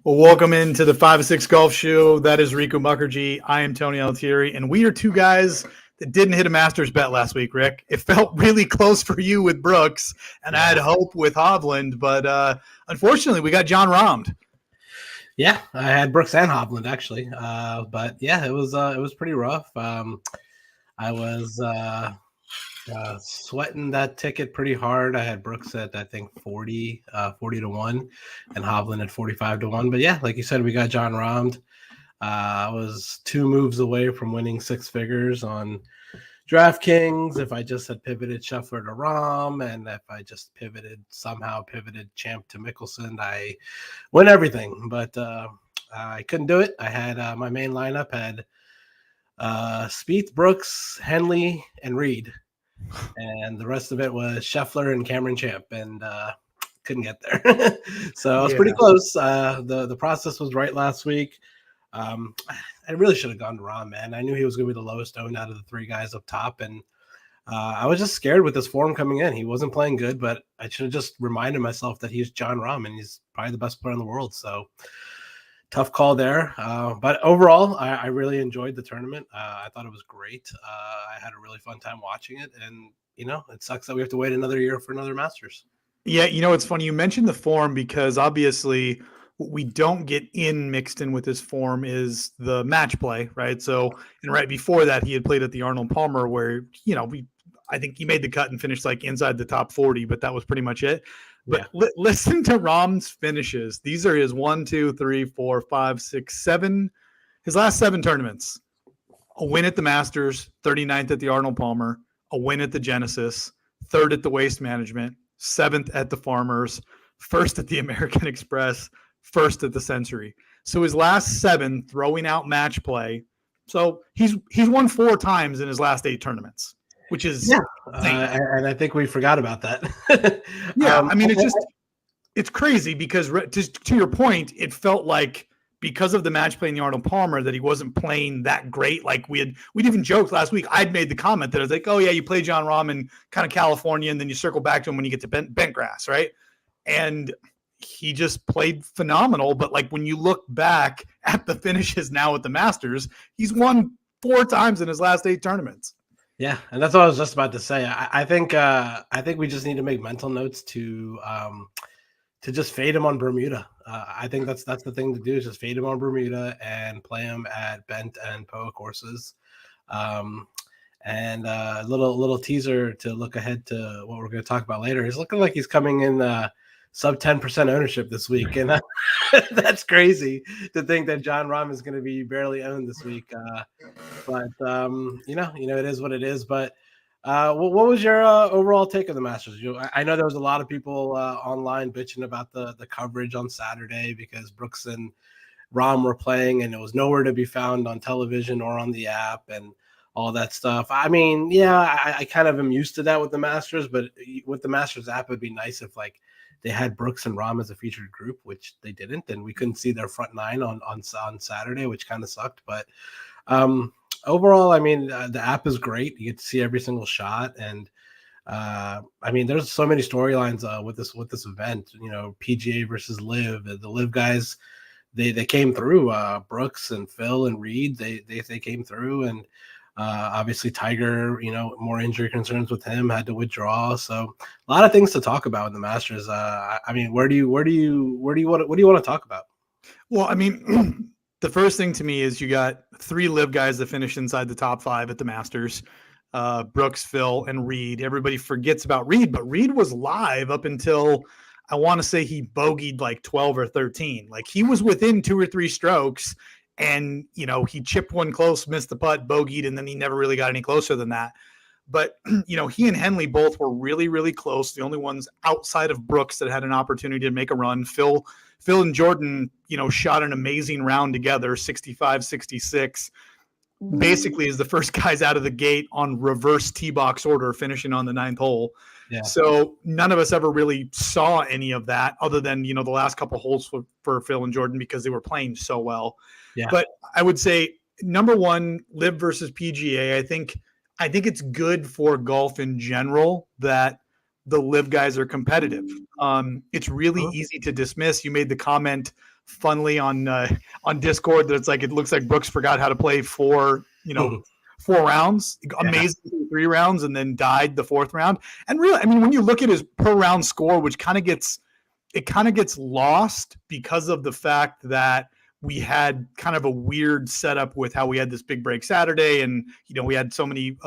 Well, welcome into the 5-6 Golf Show. That is Rico Mukherjee. I am Tony Altieri, and we are two guys that didn't hit a Masters bet last week, Rick. It felt really close for you with Brooks, and I had hope with Hovland, but unfortunately, we got Jon Rahm. Yeah, I had Brooks and Hovland actually, but yeah, it was pretty rough. I was sweating that ticket pretty hard. I had Brooks at I think 40 to 1 and Hovland at 45 to 1. But yeah, like you said, we got Jon Rahm. I was 2 moves away from winning 6 figures on DraftKings if I just had pivoted Scheffler to Rahm, and if I just somehow pivoted Champ to Mickelson, I win everything. But I couldn't do it. I had my main lineup had Spieth, Brooks, Henley, and Reed. And the rest of it was Scheffler and Cameron Champ, and couldn't get there. So I was pretty close. The process was right last week. I really should have gone to Rahm, man. I knew he was going to be the lowest owned out of the 3 guys up top, and I was just scared with his form coming in. He wasn't playing good, but I should have just reminded myself that he's Jon Rahm, and he's probably the best player in the world. So tough call there. But overall, I really enjoyed the tournament. I thought it was great. I had a really fun time watching it. And, it sucks that we have to wait another year for another Masters. Yeah, it's funny. You mentioned the form because obviously what we don't get mixed in with this form is the match play, right? So, and right before that, he had played at the Arnold Palmer where, I think he made the cut and finished like inside the top 40, but that was pretty much it. But listen to Rahm's finishes. These are his 1, 2, 3, 4, 5, 6, 7, his last 7 tournaments. A win at the Masters, 39th at the Arnold Palmer, a win at the Genesis, 3rd at the Waste Management, 7th at the Farmers, 1st at the American Express, 1st at the Century. So his last 7 throwing out match play. So he's won 4 times in his last 8 tournaments, which is and I think we forgot about that. I mean, it's crazy because just to your point, it felt like because of the match play in the Arnold Palmer that he wasn't playing that great. Like we'd even joked last week. I'd made the comment that I was like, oh yeah, you play Jon Rahm in kind of California and then you circle back to him when you get to bent grass, right? And he just played phenomenal. But like when you look back at the finishes now at the Masters, he's won 4 times in his last 8 tournaments. Yeah, and that's what I was just about to say. I think we just need to make mental notes to just fade him on Bermuda. I think that's the thing to do is just fade him on Bermuda and play him at bent and POA courses. And a little teaser to look ahead to what we're going to talk about later. He's looking like he's coming in sub 10% ownership this week, and that's crazy to think that Jon Rahm is going to be barely owned this week. But it is what it is. But what was your overall take of the Masters? I know there was a lot of people online bitching about the coverage on Saturday because Brooks and Rahm were playing, and it was nowhere to be found on television or on the app and all that stuff. I mean, I kind of am used to that with the Masters, but with the Masters app, it'd be nice if they had Brooks and Rahm as a featured group, which they didn't, and we couldn't see their front 9 on Saturday, which kind of sucked. But overall, I mean, the app is great. You get to see every single shot, and I mean, there's so many storylines with this event. PGA versus Liv. The Liv guys, they came through. Brooks and Phil and Reed, they came through, and obviously Tiger, more injury concerns with him, had to withdraw. So a lot of things to talk about in the Masters. I mean, what do you want to talk about? Well, I mean, the first thing to me is you got 3 Liv guys that finished inside the top 5 at the Masters. Brooks, Phil, and Reed. Everybody forgets about Reed, but Reed was live up until I want to say he bogeyed like 12 or 13. Like he was within 2 or 3 strokes. And, he chipped one close, missed the putt, bogeyed, and then he never really got any closer than that. But, he and Henley both were really, really close. The only ones outside of Brooks that had an opportunity to make a run. Phil and Jordan, shot an amazing round together, 65-66. Basically is the first guys out of the gate on reverse tee box order, finishing on the 9th hole. Yeah. So none of us ever really saw any of that other than, the last couple holes for Phil and Jordan because they were playing so well. Yeah. But I would say number one, Liv versus PGA. I think it's good for golf in general that the Liv guys are competitive. It's really easy to dismiss. You made the comment funly on Discord that it's like it looks like Brooks forgot how to play four rounds, amazing 3 rounds, and then died the 4th round. And really, I mean, when you look at his per round score, which kind of gets lost because of the fact that we had kind of a weird setup with how we had this big break Saturday, and we had so many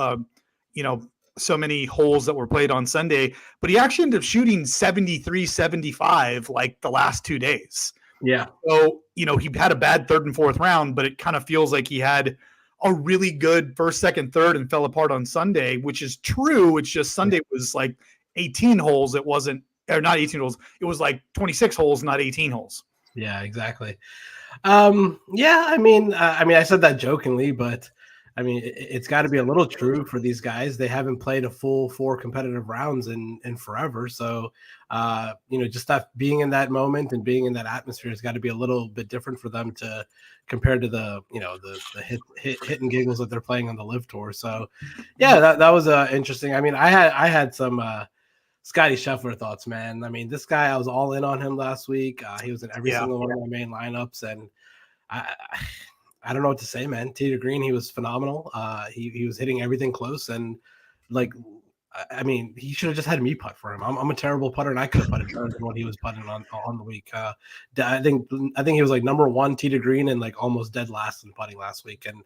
so many holes that were played on Sunday, but he actually ended up shooting 73, 75 like the last 2 days. Yeah. So, he had a bad 3rd and 4th round, but it kind of feels like he had a really good 1st, 2nd, 3rd and fell apart on Sunday, which is true. It's just Sunday was like 18 holes. It wasn't, or not 18 holes. It was like 26 holes, not 18 holes. Yeah, exactly. Yeah, I mean, I said that jokingly, but I mean, it's got to be a little true for these guys. They haven't played a full 4 competitive rounds in forever. So, just that being in that moment and being in that atmosphere has got to be a little bit different for them to compared to the hit and giggles that they're playing on the Live Tour. So, yeah, that was interesting. I mean, I had some Scotty Scheffler thoughts, man. I mean, this guy, I was all in on him last week. He was in every single one of my main lineups, and I don't know what to say, man. Tee to green, he was phenomenal. He was hitting everything close, and like, I mean, he should have just had me putt for him. I'm a terrible putter, and I could have putted better than what he was putting on the week. I think he was like number 1 tee to green and like almost dead last in putting last week, and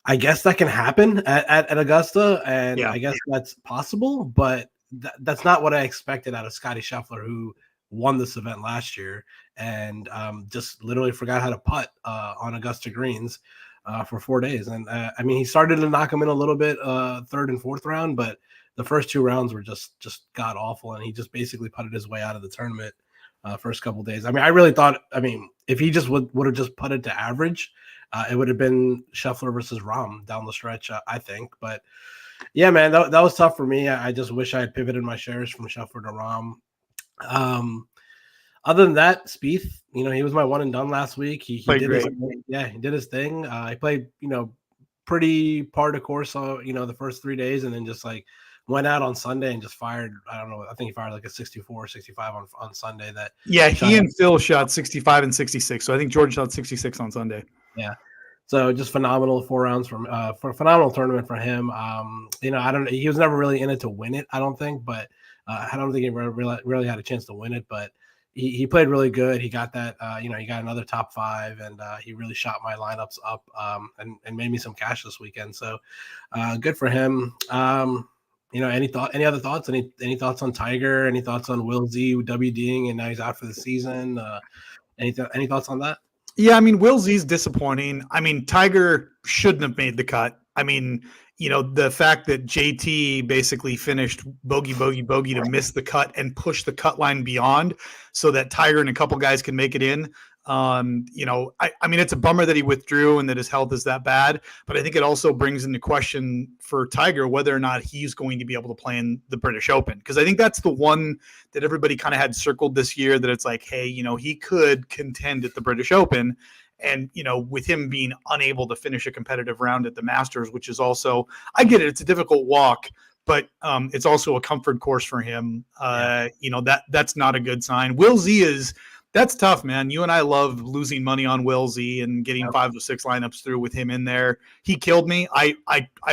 I guess that can happen at Augusta, and I guess that's possible, but that's not what I expected out of Scotty Scheffler, who won this event last year and just literally forgot how to putt on Augusta greens for 4 days. And I mean, he started to knock them in a little bit 3rd and 4th round, but the first 2 rounds were just god awful, and he just basically putted his way out of the tournament first couple of days. I mean, I really thought, if he just would have just putted to average, it would have been Scheffler versus Rahm down the stretch, I think. But yeah, man, that was tough for me. I just wish I had pivoted my shares from Scheffler to Rahm. Other than that, Spieth, he was my one and done last week. He did his thing. Yeah, he did his thing. He played, pretty par de course, the first 3 days, and then just like went out on Sunday and just fired. I don't know. I think he fired like a 64, 65 on Sunday. He and Phil shot 65 and 66. So I think George shot 66 on Sunday. Yeah. So just phenomenal 4 rounds for a phenomenal tournament for him. I don't. He was never really in it to win it, I don't think, but I don't think he really had a chance to win it. But he played really good. He got that. He got another top 5, and he really shot my lineups up and made me some cash this weekend. So good for him. Any other thoughts? Any thoughts on Tiger? Any thoughts on Will Z WDing and now he's out for the season? Any thoughts on that? Yeah, I mean, Will Z's disappointing. I mean, Tiger shouldn't have made the cut. I mean, the fact that JT basically finished bogey to miss the cut and push the cut line beyond so that Tiger and a couple guys can make it in. I mean, it's a bummer that he withdrew and that his health is that bad, but I think it also brings into question for Tiger whether or not he's going to be able to play in the British Open. Because I think that's the one that everybody kind of had circled this year, that it's like, hey, he could contend at the British Open. And, with him being unable to finish a competitive round at the Masters, which is also, I get it, it's a difficult walk, but it's also a comfort course for him. That's not a good sign. Will Z that's tough, man. You and I love losing money on Will Z and getting 5 or 6 lineups through with him in there. He killed me. I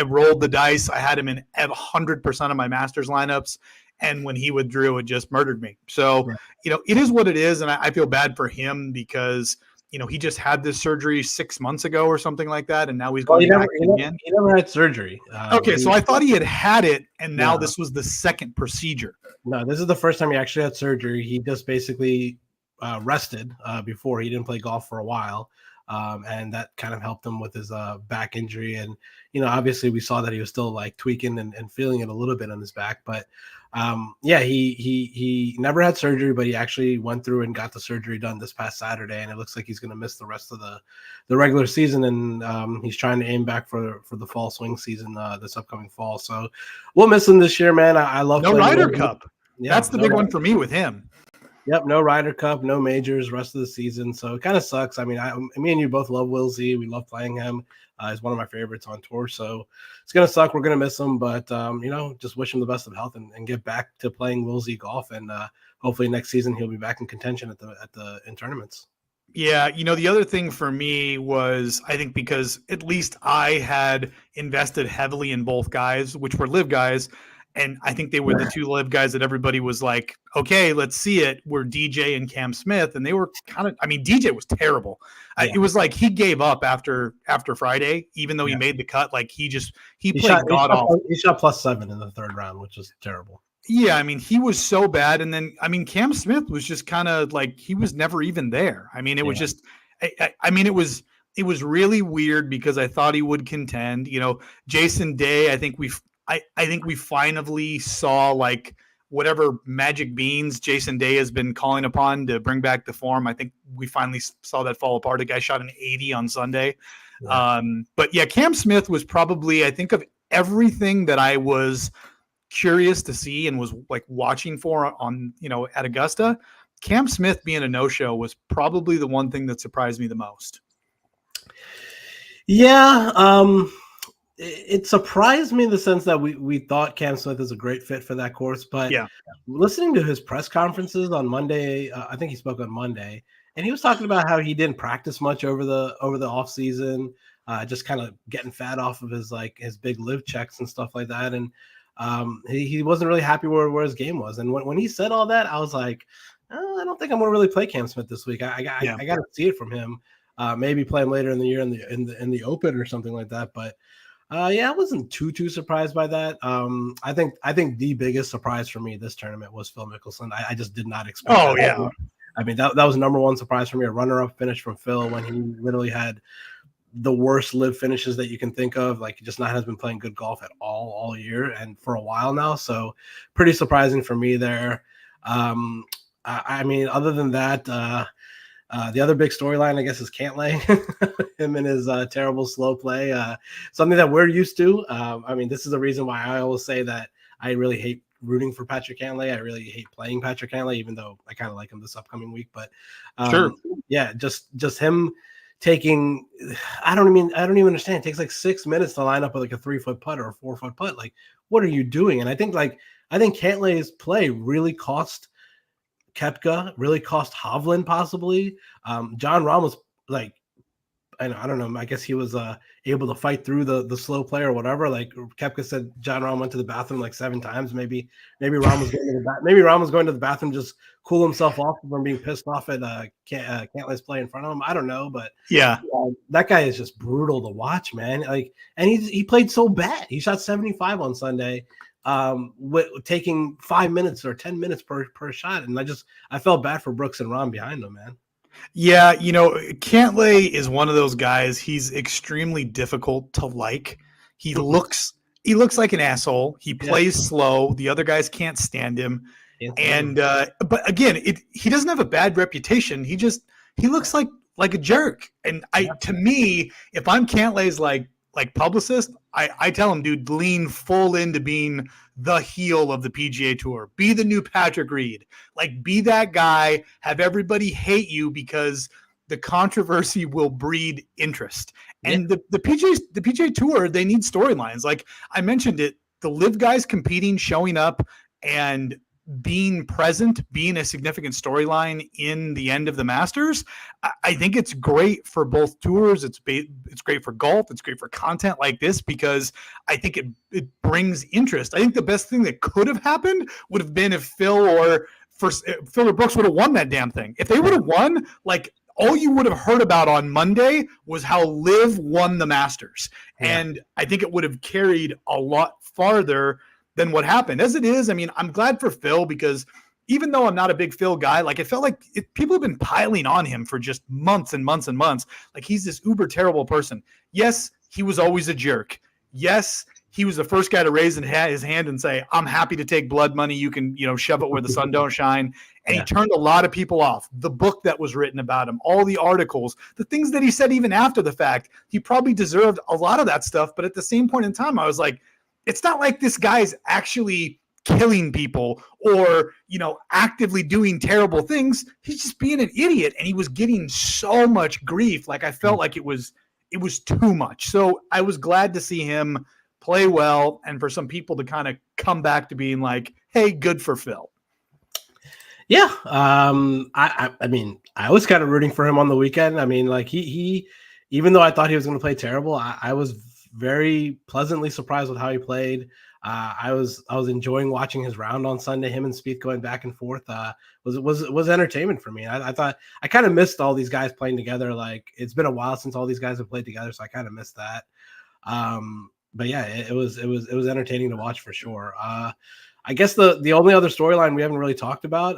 rolled the dice. I had him in 100% of my Masters lineups. And when he withdrew, it just murdered me. So, it is what it is. And I feel bad for him because, he just had this surgery 6 months ago or something like that. And now he's going back again. He never had surgery. So I thought he had it. And now this was the second procedure. No, this is the first time he actually had surgery. He just basically rested before. He didn't play golf for a while, and that kind of helped him with his back injury. And obviously we saw that he was still like tweaking and feeling it a little bit on his back. But he never had surgery, but he actually went through and got the surgery done this past Saturday, and it looks like he's going to miss the rest of the regular season. And he's trying to aim back for the fall swing season this upcoming fall. So we'll miss him this year, man. I love no Ryder Cup. Yeah, that's the big one for me with him. Yep, no Ryder Cup, no majors, rest of the season. So it kind of sucks. I mean, me and you both love Will Z. We love playing him. He's one of my favorites on tour. So it's gonna suck. We're gonna miss him, but just wish him the best of health and get back to playing Will Z golf. And hopefully next season he'll be back in contention in tournaments. Yeah, the other thing for me was I think because at least I had invested heavily in both guys, which were live guys, and I think they were the two live guys that everybody was like, okay, let's see it. Were DJ and Cam Smith, and they were kind of. I mean, DJ was terrible. Yeah. It was like he gave up after Friday, even though he made the cut. Like he played god awful. He shot +7 in the third round, which was terrible. Yeah, I mean, he was so bad. And then, I mean, Cam Smith was just kind of like, he was never even there. I mean, it was just, I mean, it was really weird because I thought he would contend. Jason Day, I think we finally saw like whatever magic beans Jason Day has been calling upon to bring back the form. I think we finally saw that fall apart. The guy shot an 80 on Sunday. Yeah. But yeah, Cam Smith was probably, I think of everything that I was curious to see and was like watching for on at Augusta, Cam Smith being a no-show was probably the one thing that surprised me the most. Yeah, it surprised me in the sense that we thought Cam Smith is a great fit for that course, but listening to his press conferences on Monday, I think he spoke on Monday, and he was talking about how he didn't practice much over the off season, just kind of getting fat off of his big live checks and stuff like that, and he wasn't really happy where his game was. And when he said all that, I was like, I don't think I'm going to really play Cam Smith this week. I got to see it from him. Maybe play him later in the year in the Open or something like that. But I wasn't too surprised by that. I think the biggest surprise for me this tournament was Phil Mickelson. I just did not expect. Oh yeah. I mean that was number one surprise for me. A runner-up finish from Phil when he literally had the worst live finishes that you can think of. Like, just not has been playing good golf at all year and for a while now. So pretty surprising for me there. I mean, other than that, the other big storyline, I guess, is Cantlay, him and his terrible slow play, something that we're used to. I mean, this is the reason why I always say that I really hate rooting for Patrick Cantlay. I really hate playing Patrick Cantlay, even though I kind of like him this upcoming week. But sure. Yeah, just him taking, I don't even understand. It takes like 6 minutes to line up with like a 3-foot putt or a 4-foot putt. Like, what are you doing? And I think Cantlay's play really cost Koepka, really cost Hovland possibly. Jon Rahm was like, I don't know. I guess he was able to fight through the slow play or whatever. Like Koepka said, Jon Rahm went to the bathroom like 7 times. Maybe Rahm was going to Rahm was going to the bathroom just cool himself off from being pissed off at Cantlay's play in front of him. I don't know, but yeah, that guy is just brutal to watch, man. Like, and he played so bad. He shot 75 on Sunday, taking 5 minutes or 10 minutes per shot, and I felt bad for Brooks and Rahm behind him, man. Yeah, Cantlay is one of those guys. He's extremely difficult to like. He looks like an asshole. He plays slow. The other guys can't stand him. And but again, he doesn't have a bad reputation. He looks like a jerk. And to me, if I'm Cantlay's like publicist, I tell him, dude, lean full into being the heel of the PGA Tour. Be the new Patrick Reed. Like, be that guy. Have everybody hate you because the controversy will breed interest. And the PGA Tour, they need storylines. Like I mentioned it, the live guys competing, showing up, and being present, being a significant storyline in the end of the Masters. I think it's great for both tours. It's great for golf. It's great for content like this because I think it brings interest. I think the best thing that could have happened would have been if Phil or Brooks would have won that damn thing. If they would have won, like, all you would have heard about on Monday was how Liv won the Masters. Yeah. And I think it would have carried a lot farther than what happened. As it is, I mean, I'm glad for Phil because even though I'm not a big Phil guy, like, it felt like people have been piling on him for just months and months and months. Like, he's this uber terrible person. Yes, he was always a jerk. Yes, he was the first guy to raise his hand and say, I'm happy to take blood money. You can, shove it where the sun don't shine. And he turned a lot of people off. The book that was written about him, all the articles, the things that he said even after the fact, he probably deserved a lot of that stuff. But at the same point in time, I was like, it's not like this guy's actually killing people or, actively doing terrible things. He's just being an idiot. And he was getting so much grief. Like, I felt like it was too much. So I was glad to see him play well and for some people to kind of come back to being like, hey, good for Phil. Yeah. I mean, I was kind of rooting for him on the weekend. I mean, like he even though I thought he was going to play terrible, I was very pleasantly surprised with how he played. I was enjoying watching his round on Sunday. Him and Spieth going back and forth was entertainment for me. I thought I kind of missed all these guys playing together. Like it's been a while since all these guys have played together, so I kind of missed that. But yeah, it was entertaining to watch for sure. I guess the only other storyline we haven't really talked about,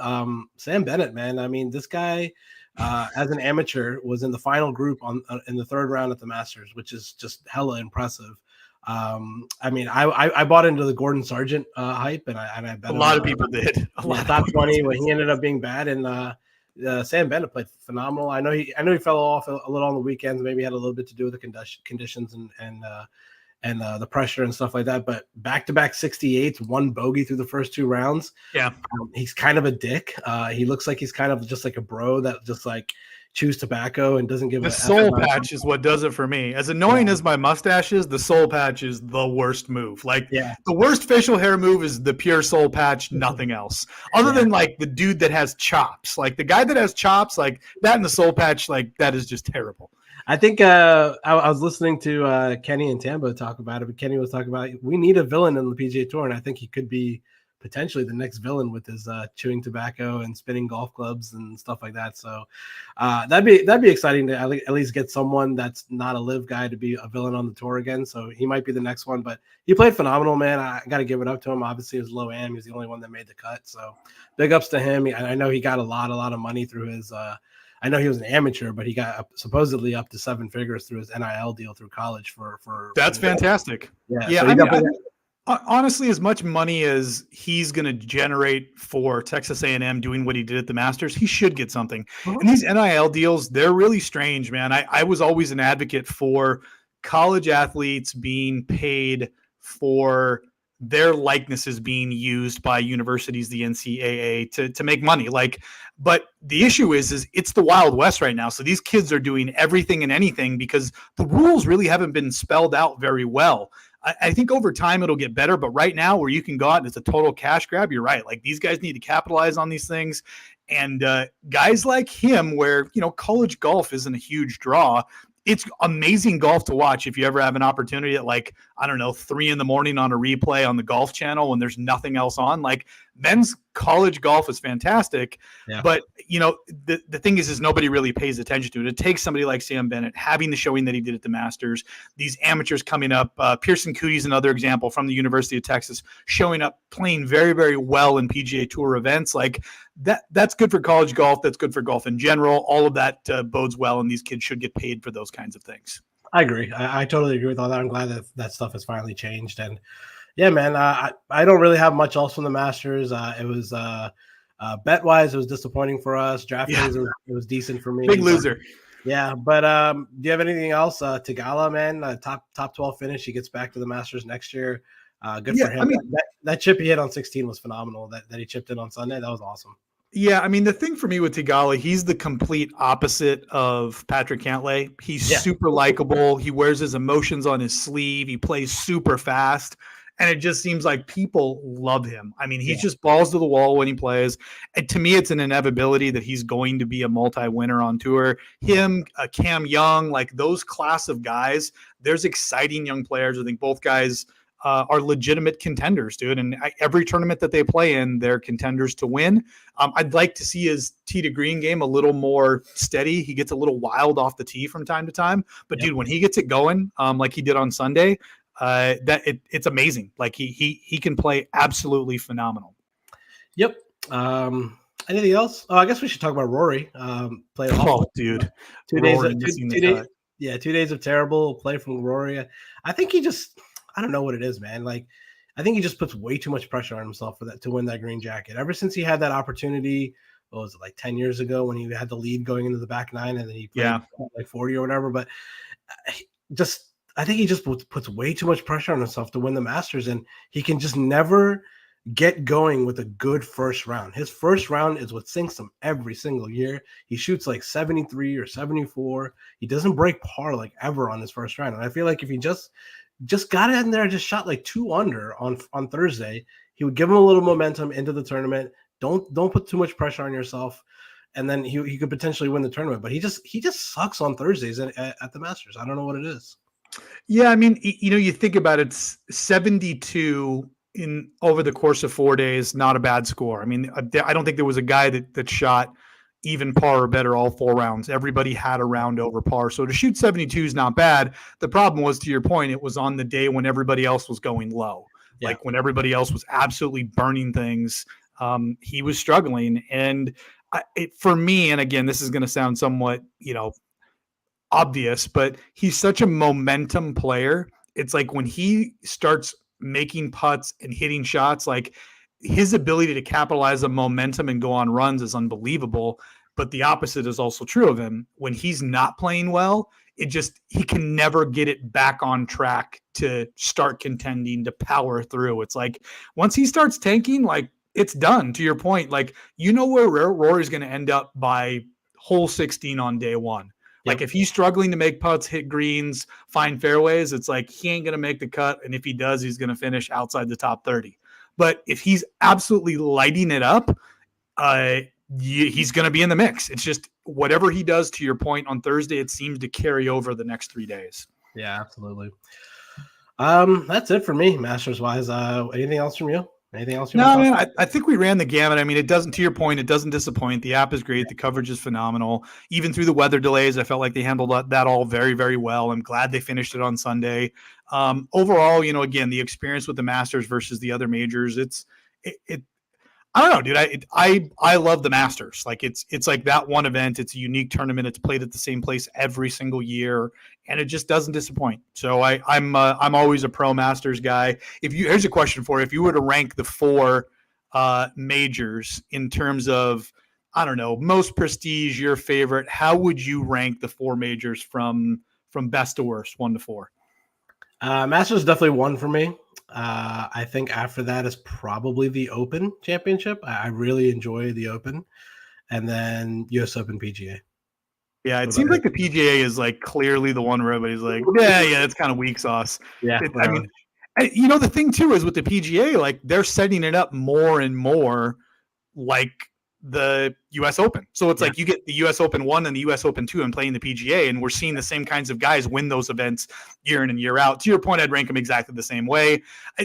Sam Bennett, man. I mean, this guy, as an amateur, was in the final group in the third round at the Masters, which is just hella impressive. I mean, I bought into the Gordon Sargent hype, and I bet A lot of people did. A lot top of people 20 did. when he ended up being bad, and Sam Bennett played phenomenal. I know he fell off a little on the weekends. Maybe had a little bit to do with the conditions and the pressure and stuff like that. But back-to-back 68s, one bogey through the first two rounds. Yeah. He's kind of a dick. He looks like he's kind of just like a bro that just like chews tobacco and doesn't give The a soul patch is what does it for me. As annoying as my mustache is, the soul patch is the worst move. Like the worst facial hair move is the pure soul patch, nothing else. Other than like the dude that has chops. Like the guy that has chops, like that and the soul patch, like that is just terrible. I think I was listening to Kenny and Tambo talk about it, but Kenny was talking about we need a villain in the PGA Tour, and I think he could be potentially the next villain with his chewing tobacco and spinning golf clubs and stuff like that. So that'd be exciting to at least get someone that's not a live guy to be a villain on the tour again. So he might be the next one, but he played phenomenal, man. I got to give it up to him. Obviously, it was low am. He was the only one that made the cut. So big ups to him. I know he got a lot of money through his I know he was an amateur, but he got supposedly up to 7 figures through his NIL deal through college for That's fantastic. Yeah. So I mean, honestly, as much money as he's going to generate for Texas A&M doing what he did at the Masters, he should get something. And these NIL deals, they're really strange, man. I was always an advocate for college athletes being paid for their likenesses being used by universities, the NCAA, to make money. Like, but the issue is it's the Wild West right now. So these kids are doing everything and anything because the rules really haven't been spelled out very well. I think over time it'll get better, but right now where you can go out and it's a total cash grab, you're right. Like these guys need to capitalize on these things. And guys like him, where, college golf isn't a huge draw, it's amazing golf to watch if you ever have an opportunity at 3 a.m. on a replay on the Golf Channel when there's nothing else on. Like men's college golf is fantastic, but the thing is nobody really pays attention to it. It takes somebody like Sam Bennett having the showing that he did at the Masters, these amateurs coming up. Pearson Cootie's another example from the University of Texas, showing up, playing very, very well in PGA Tour events. Like that's good for college golf. That's good for golf in general. All of that bodes well, and these kids should get paid for those kinds of things. I agree. I totally agree with all that. I'm glad that stuff has finally changed. And yeah, man, I don't really have much else from the Masters. It was bet wise, it was disappointing for us. Draft days, it was decent for me. Big loser. Yeah, but do you have anything else? Tagala, man, top 12 finish. He gets back to the Masters next year. Good for him. I mean, that chip he hit on 16 was phenomenal. That he chipped in on Sunday, that was awesome. Yeah, I mean, the thing for me with Tagala, he's the complete opposite of Patrick Cantlay. He's super likable. He wears his emotions on his sleeve. He plays super fast. And it just seems like people love him. I mean, he's just balls to the wall when he plays. And to me, it's an inevitability that he's going to be a multi-winner on tour. Him, Cam Young, like those class of guys, there's exciting young players. I think both guys are legitimate contenders, dude. And every tournament that they play in, they're contenders to win. I'd like to see his tee to green game a little more steady. He gets a little wild off the tee from time to time. But dude, when he gets it going, like he did on Sunday, it's amazing. Like he can play absolutely phenomenal. Yep. Anything else? Oh, I guess we should talk about Rory. Played dude. 2 days. 2 days of terrible play from Rory. I think I don't know what it is, man. Like, I think he just puts way too much pressure on himself to win that green jacket. Ever since he had that opportunity, what was it, like 10 years ago when he had the lead going into the back nine and then he played like 40 or whatever. But I think he just puts way too much pressure on himself to win the Masters, and he can just never get going with a good first round. His first round is what sinks him every single year. He shoots like 73 or 74. He doesn't break par like ever on his first round. And I feel like if he just got in there and just shot like 2 under on Thursday, he would give him a little momentum into the tournament, Don't put too much pressure on yourself, and then he could potentially win the tournament. But he just sucks on Thursdays at the Masters. I don't know what it is. Yeah, I mean, you think about it, it's 72 in over the course of 4 days, not a bad score. I mean, I don't think there was a guy that shot even par or better all 4 rounds. Everybody had a round over par. So to shoot 72 is not bad. The problem was, to your point, it was on the day when everybody else was going low. Yeah. Like when everybody else was absolutely burning things, he was struggling. And for me, and again, this is going to sound somewhat, obvious, but he's such a momentum player. It's like when he starts making putts and hitting shots, like his ability to capitalize on momentum and go on runs is unbelievable. But the opposite is also true of him. When he's not playing well, he can never get it back on track to start contending, to power through. It's like once he starts tanking, like it's done. To your point, like where Rory's going to end up by hole 16 on day one. Like if he's struggling to make putts, hit greens, find fairways, it's like he ain't going to make the cut. And if he does, he's going to finish outside the top 30. But if he's absolutely lighting it up, he's going to be in the mix. It's just whatever he does, to your point, on Thursday, it seems to carry over the next 3 days. Yeah, absolutely. That's it for me, Masters-wise. Anything else from you? Anything else? No, man, I think we ran the gamut. I mean, it doesn't, to your point, it doesn't disappoint. The app is great. The coverage is phenomenal. Even through the weather delays, I felt like they handled that all very, very well. I'm glad they finished it on Sunday. Overall, again, the experience with the Masters versus the other majors, I don't know, dude. I love the Masters. Like it's like that one event. It's a unique tournament. It's played at the same place every single year, and it just doesn't disappoint. So I'm always a pro Masters guy. Here's a question for you: if you were to rank the 4 majors in terms of, I don't know, most prestige, your favorite, how would you rank the 4 majors from best to worst, 1 to 4? Masters definitely 1 for me. I think after that is probably the Open Championship. I really enjoy the Open, and then US Open PGA. Yeah, it seems like the PGA is like clearly the one where everybody's like, yeah, it's kind of weak sauce. Yeah, I mean, the thing too is with the PGA, like they're setting it up more and more like the US Open. So it's like you get the US Open 1 and the US Open 2 and playing the PGA, and we're seeing the same kinds of guys win those events year in and year out. To your point, I'd rank them exactly the same way.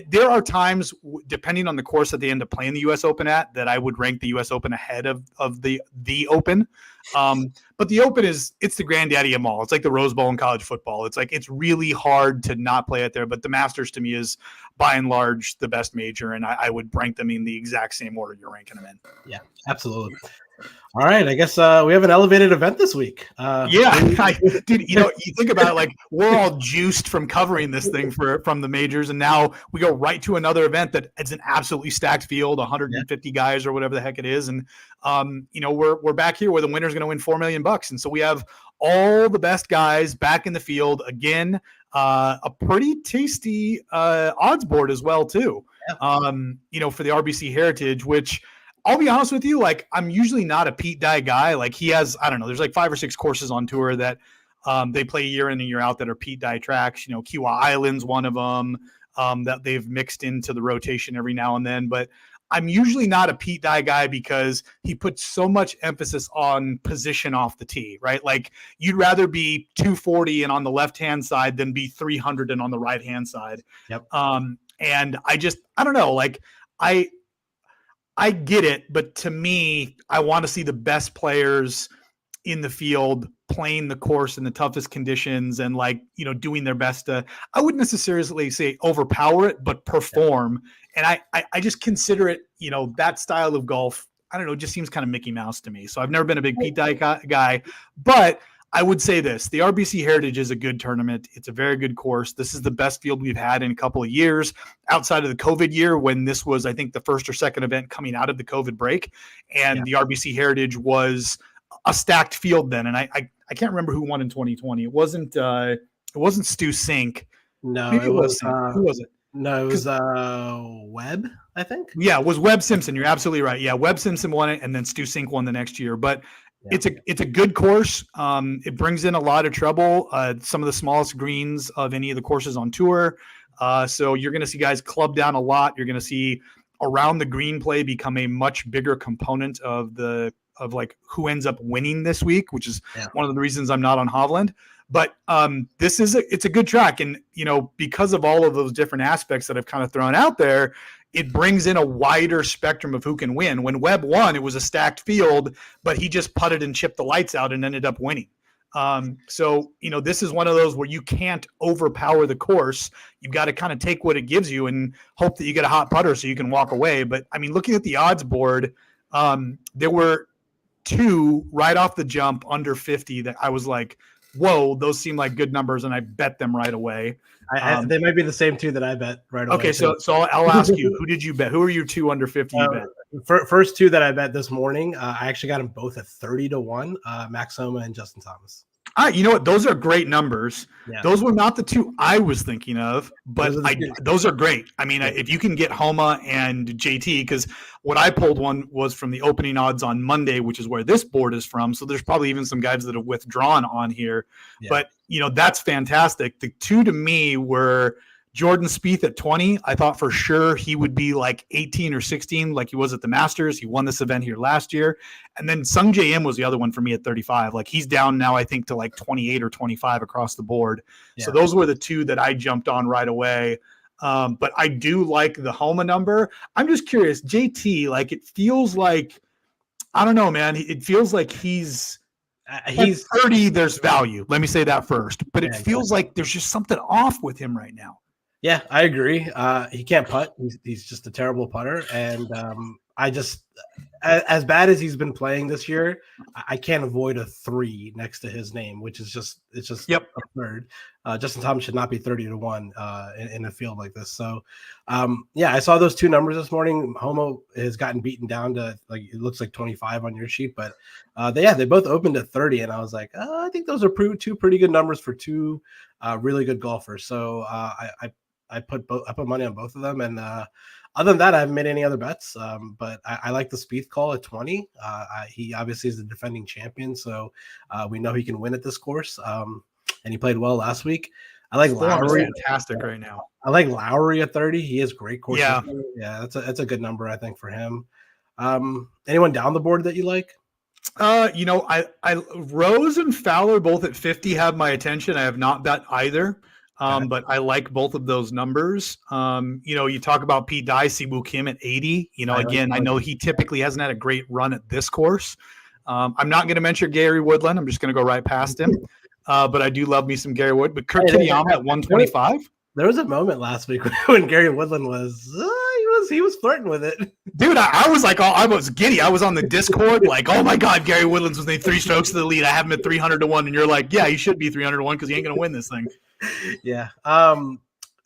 There are times, depending on the course that they end up playing the US Open at, that I would rank the US Open ahead of the Open. But the Open it's the granddaddy of them all. It's like the Rose Bowl in college football. It's like it's really hard to not play it there. But the Masters to me is by and large the best major, and I would rank them in the exact same order you're ranking them in. Yeah, absolutely. All right, I guess we have an elevated event this week. Dude, you think about it, like we're all juiced from covering this thing from the majors, and now we go right to another event that it's an absolutely stacked field, 150 guys or whatever the heck it is, and we're back here where the winner's going to win $4 million, and so we have all the best guys back in the field again. A pretty tasty odds board as well too. Yeah. For the RBC Heritage, which, I'll be honest with you, like I'm usually not a Pete Dye guy. Like he has, I don't know, there's like 5 or 6 courses on tour that they play year in and year out that are Pete Dye tracks. Kiawah Island's one of them that they've mixed into the rotation every now and then. But I'm usually not a Pete Dye guy because he puts so much emphasis on position off the tee, right? Like you'd rather be 240 and on the left-hand side than be 300 and on the right-hand side. Yep. And I don't know, like I get it, but to me, I want to see the best players in the field playing the course in the toughest conditions and doing their best to, I wouldn't necessarily say overpower it, but perform. And I just consider it, that style of golf, I don't know, it just seems kind of Mickey Mouse to me. So I've never been a big Pete Dye guy, but I would say this, the RBC Heritage is a good tournament. It's a very good course. This is the best field we've had in a couple of years outside of the COVID year when this was, I think, the first or second event coming out of the COVID break. And the RBC Heritage was a stacked field then. And I can't remember who won in 2020. It wasn't Stu Sink. No, maybe it was Sink. Who was it? No, it was Webb, I think. Yeah, it was Webb Simpson. You're absolutely right. Yeah, Webb Simpson won it, and then Stu Sink won the next year. But it's a good course. It brings in a lot of trouble. Some of the smallest greens of any of the courses on tour. So you're going to see guys club down a lot. You're going to see around the green play become a much bigger component of like who ends up winning this week, which is one of the reasons I'm not on Hovland. But it's a good track. And, because of all of those different aspects that I've kind of thrown out there, it brings in a wider spectrum of who can win. When Webb won, it was a stacked field, but he just putted and chipped the lights out and ended up winning. So, this is one of those where you can't overpower the course. You've got to kind of take what it gives you and hope that you get a hot putter so you can walk away. But I mean, looking at the odds board, there were two right off the jump under 50 that I was like, whoa, those seem like good numbers. And I bet them right away. They might be the same two that I bet right away. Okay. So I'll ask you, who did you bet? Who are your two under 50 you bet? First two that I bet this morning, I actually got them both at 30-1, Max Homa and Justin Thomas. You know what? Those are great numbers. Yeah. Those were not the two I was thinking of, but those are great. I mean, if you can get Homa and JT, because what I pulled one was from the opening odds on Monday, which is where this board is from. So there's probably even some guys that have withdrawn on here. Yeah. But, that's fantastic. The two to me were Jordan Spieth at 20. I thought for sure he would be like 18 or 16 like he was at the Masters. He won this event here last year. And then Sung J M was the other one for me at 35. Like he's down now, I think, to like 28 or 25 across the board. Yeah. So those were the two that I jumped on right away. But I do like the Homa number. I'm just curious, JT, like it feels like, I don't know, man. It feels like he's 30. There's value. Let me say that first. But it feels like there's just something off with him right now. Yeah, I agree. He can't putt. He's just a terrible putter. And I just, as bad as he's been playing this year, I can't avoid a 3 next to his name, which is just absurd. Justin Thomas should not be 30-1 in a field like this. So, I saw those two numbers this morning. Homo has gotten beaten down to like it looks like 25 on your sheet, but they both opened at 30, and I was like, I think those are two pretty good numbers for two really good golfers. So I put money on both of them, and other than that, I haven't made any other bets. But I like the Spieth call at 20. He obviously is the defending champion, so we know he can win at this course. And he played well last week. I like Lowry. Fantastic right now. I like Lowry at 30. He has great course. Yeah, that's a good number, I think, for him. Anyone down the board that you like? I Rose and Fowler both at 50 have my attention. I have not bet either. But I like both of those numbers. You talk about Pete Dye, Siwoo Kim at 80. I know he typically hasn't had a great run at this course. I'm not going to mention Gary Woodland. I'm just going to go right past him. But I do love me some Gary Wood. But Kurt Kitayama at 125. There was a moment last week when Gary Woodland he was flirting with it. Dude, I was like, I was giddy. I was on the Discord like, oh my God, Gary Woodland's within 3 strokes to the lead. I have him at 300-1. And you're like, yeah, he should be 300-1 because he ain't going to win this thing. Yeah.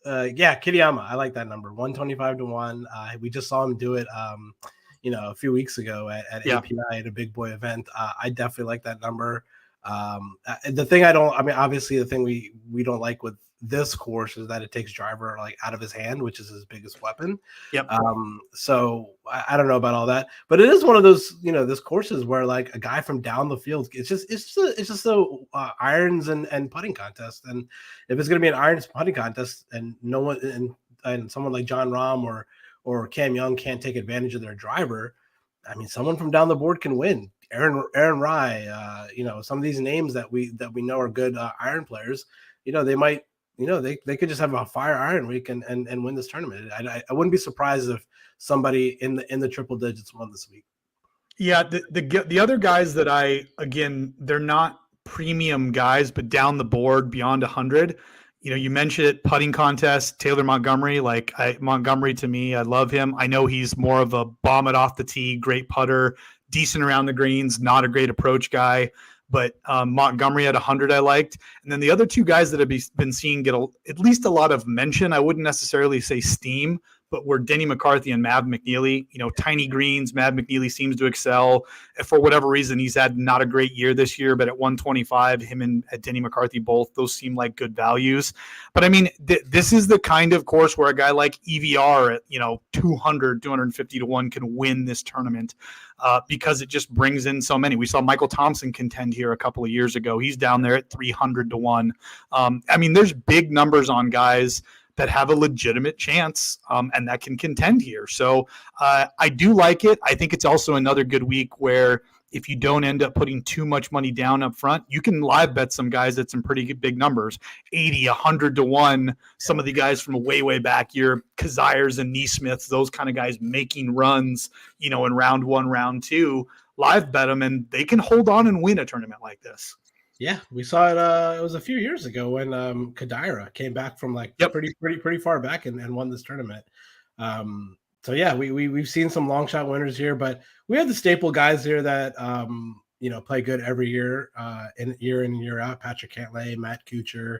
Kitayama. I like that number. 125-1. We just saw him do it a few weeks ago at API at a big boy event. I definitely like that number. Obviously the thing we don't like with this course is that it takes driver like out of his hand, which is his biggest weapon. Yep. So I don't know about all that, but it is one of those, this courses where like a guy from down the field, it's just so irons and putting contest. And if it's going to be an irons putting contest and no one and someone like Jon Rahm or Cam Young can't take advantage of their driver, I mean, someone from down the board can win. Aaron Rye, some of these names that we know are good iron players, they might, they could just have a fire iron week and win this tournament. I wouldn't be surprised if somebody in the triple digits won this week. Yeah, the other guys that they're not premium guys, but down the board beyond 100. You mentioned it, putting contest, Taylor Montgomery. Montgomery to me, I love him. I know he's more of a bomb it off the tee, great putter, decent around the greens, not a great approach guy. But Montgomery at 100 I liked. And then the other two guys that I've been seeing get at least a lot of mention, I wouldn't necessarily say steam, but were Denny McCarthy and Mav McNeely. Tiny greens, Mav McNeely seems to excel. For whatever reason, he's had not a great year this year, but at 125, him and Denny McCarthy both, those seem like good values. But I mean, this is the kind of course where a guy like EVR at 250-1 can win this tournament because it just brings in so many. We saw Michael Thompson contend here a couple of years ago. He's down there at 300-1. I mean, there's big numbers on guys. that have a legitimate chance and that can contend here. So I do like it. I think it's also another good week where if you don't end up putting too much money down up front, you can live bet some guys at some pretty big numbers, 80, 100 to 1. Some of the guys from way, way back, your Kazires and Neesmiths, those kind of guys making runs, in round 1, round 2, live bet them, and they can hold on and win a tournament like this. Yeah, we saw it. It was a few years ago when Kadira came back from pretty far back and won this tournament. So yeah, we've seen some long shot winners here, but we have the staple guys here that play good every year, year in and year out. Patrick Cantlay, Matt Kuchar,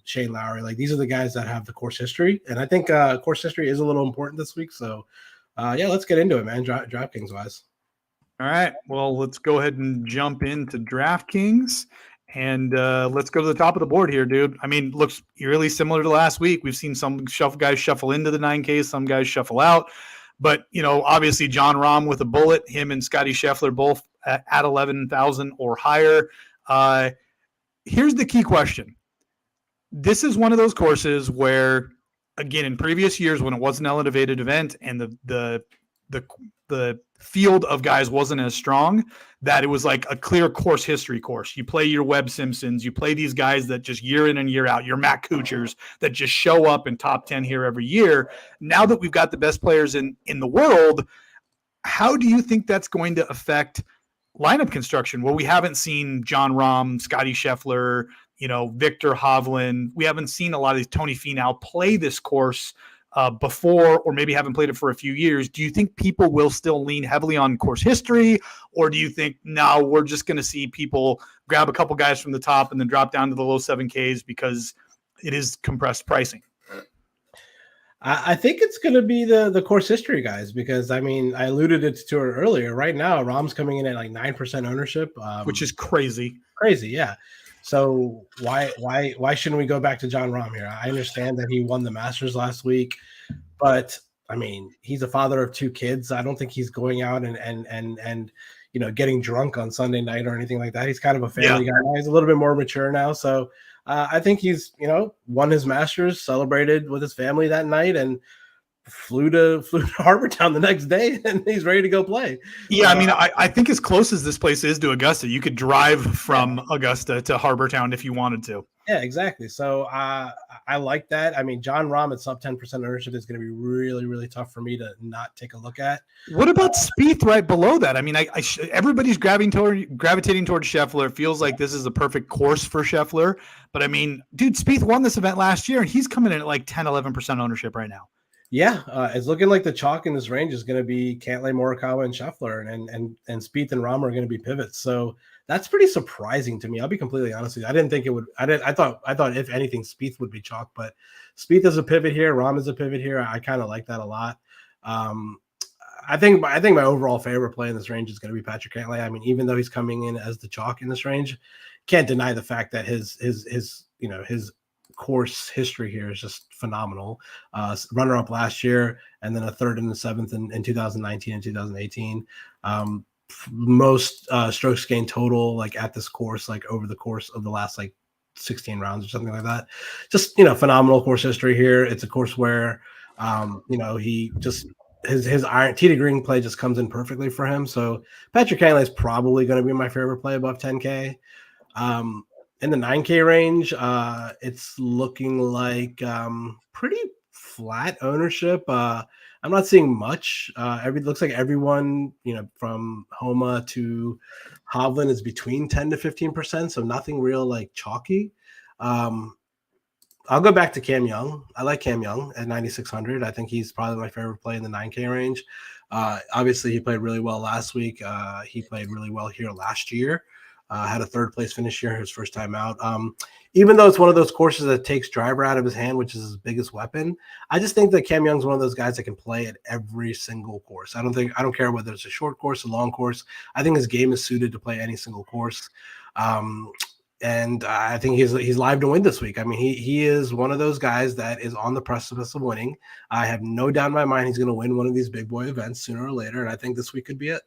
Shane Lowry. Like, these are the guys that have the course history, and I think course history is a little important this week. So let's get into it, man. DraftKings wise. All right, well, let's go ahead and jump into DraftKings, and let's go to the top of the board here, dude. I mean, looks eerily similar to last week. We've seen some guys shuffle into the 9K, some guys shuffle out. But, obviously Jon Rahm with a bullet, him and Scotty Scheffler both at 11,000 or higher. Here's the key question. This is one of those courses where, again, in previous years when it was an elevated event and the field of guys wasn't as strong, that it was like a clear course history course. You play your Webb Simpsons, you play these guys that just year in and year out, your Matt Kuchars that just show up in top 10 here every year. Now that we've got the best players in the world, how do you think that's going to affect lineup construction? Well, we haven't seen Jon Rahm, Scotty Scheffler, Victor Hovland. We haven't seen a lot of these Tony Finau play this course before, or maybe haven't played it for a few years. Do you think people will still lean heavily on course history, or do you think, no, we're just going to see people grab a couple guys from the top and then drop down to the low 7Ks because it is compressed pricing? I think it's going to be the course history guys, because I alluded to it earlier. Right now, Rahm's coming in at like 9% ownership, which is crazy. Crazy, yeah. So why shouldn't we go back to Jon Rahm here? I understand that he won the Masters last week, but he's a father of 2 kids. I don't think he's going out and getting drunk on Sunday night or anything like that. He's kind of a family guy. He's a little bit more mature now, so I think he's won his Masters, celebrated with his family that night, and flew to Harbortown the next day, and he's ready to go play. Yeah, I think as close as this place is to Augusta, you could drive from Augusta to Harbortown if you wanted to. Yeah, exactly. So I like that. Jon Rahm at sub 10% ownership is going to be really, really tough for me to not take a look at. What about Spieth right below that? Everybody's gravitating towards Scheffler. It feels like this is a perfect course for Scheffler. But dude, Spieth won this event last year, and he's coming in at like 10, 11% ownership right now. Yeah, it's looking like the chalk in this range is going to be Cantlay, Morikawa, and Scheffler, and Spieth and Rahm are going to be pivots. So that's pretty surprising to me. I'll be completely honest with you. I didn't think it would. I thought if anything, Spieth would be chalk, but Spieth is a pivot here. Rahm is a pivot here. I kind of like that a lot. I think my overall favorite play in this range is going to be Patrick Cantlay. Even though he's coming in as the chalk in this range, can't deny the fact that his course history here is just phenomenal. Runner up last year, and then a third and a seventh in 2019 and 2018. Most strokes gained total at this course, over the course of the last 16 rounds or something like that. Just phenomenal course history here. It's a course where he just his iron tee to green play just comes in perfectly for him. So Patrick Cantlay is probably going to be my favorite play above 10K. In the 9K range, it's looking like pretty flat ownership. I'm not seeing much. Looks like everyone, from Homa to Hovland is between 10 to 15%, so nothing real chalky. I'll go back to Cam Young. I like Cam Young at 9,600. I think he's probably my favorite play in the 9K range. Obviously, he played really well last week. He played really well here last year. Had a third place finish here, his first time out. Even though it's one of those courses that takes driver out of his hand, which is his biggest weapon, I just think that Cam Young's one of those guys that can play at every single course. I don't care whether it's a short course, a long course. I think his game is suited to play any single course. And I think he's live to win this week. He is one of those guys that is on the precipice of winning. I have no doubt in my mind he's going to win one of these big boy events sooner or later, and I think this week could be it.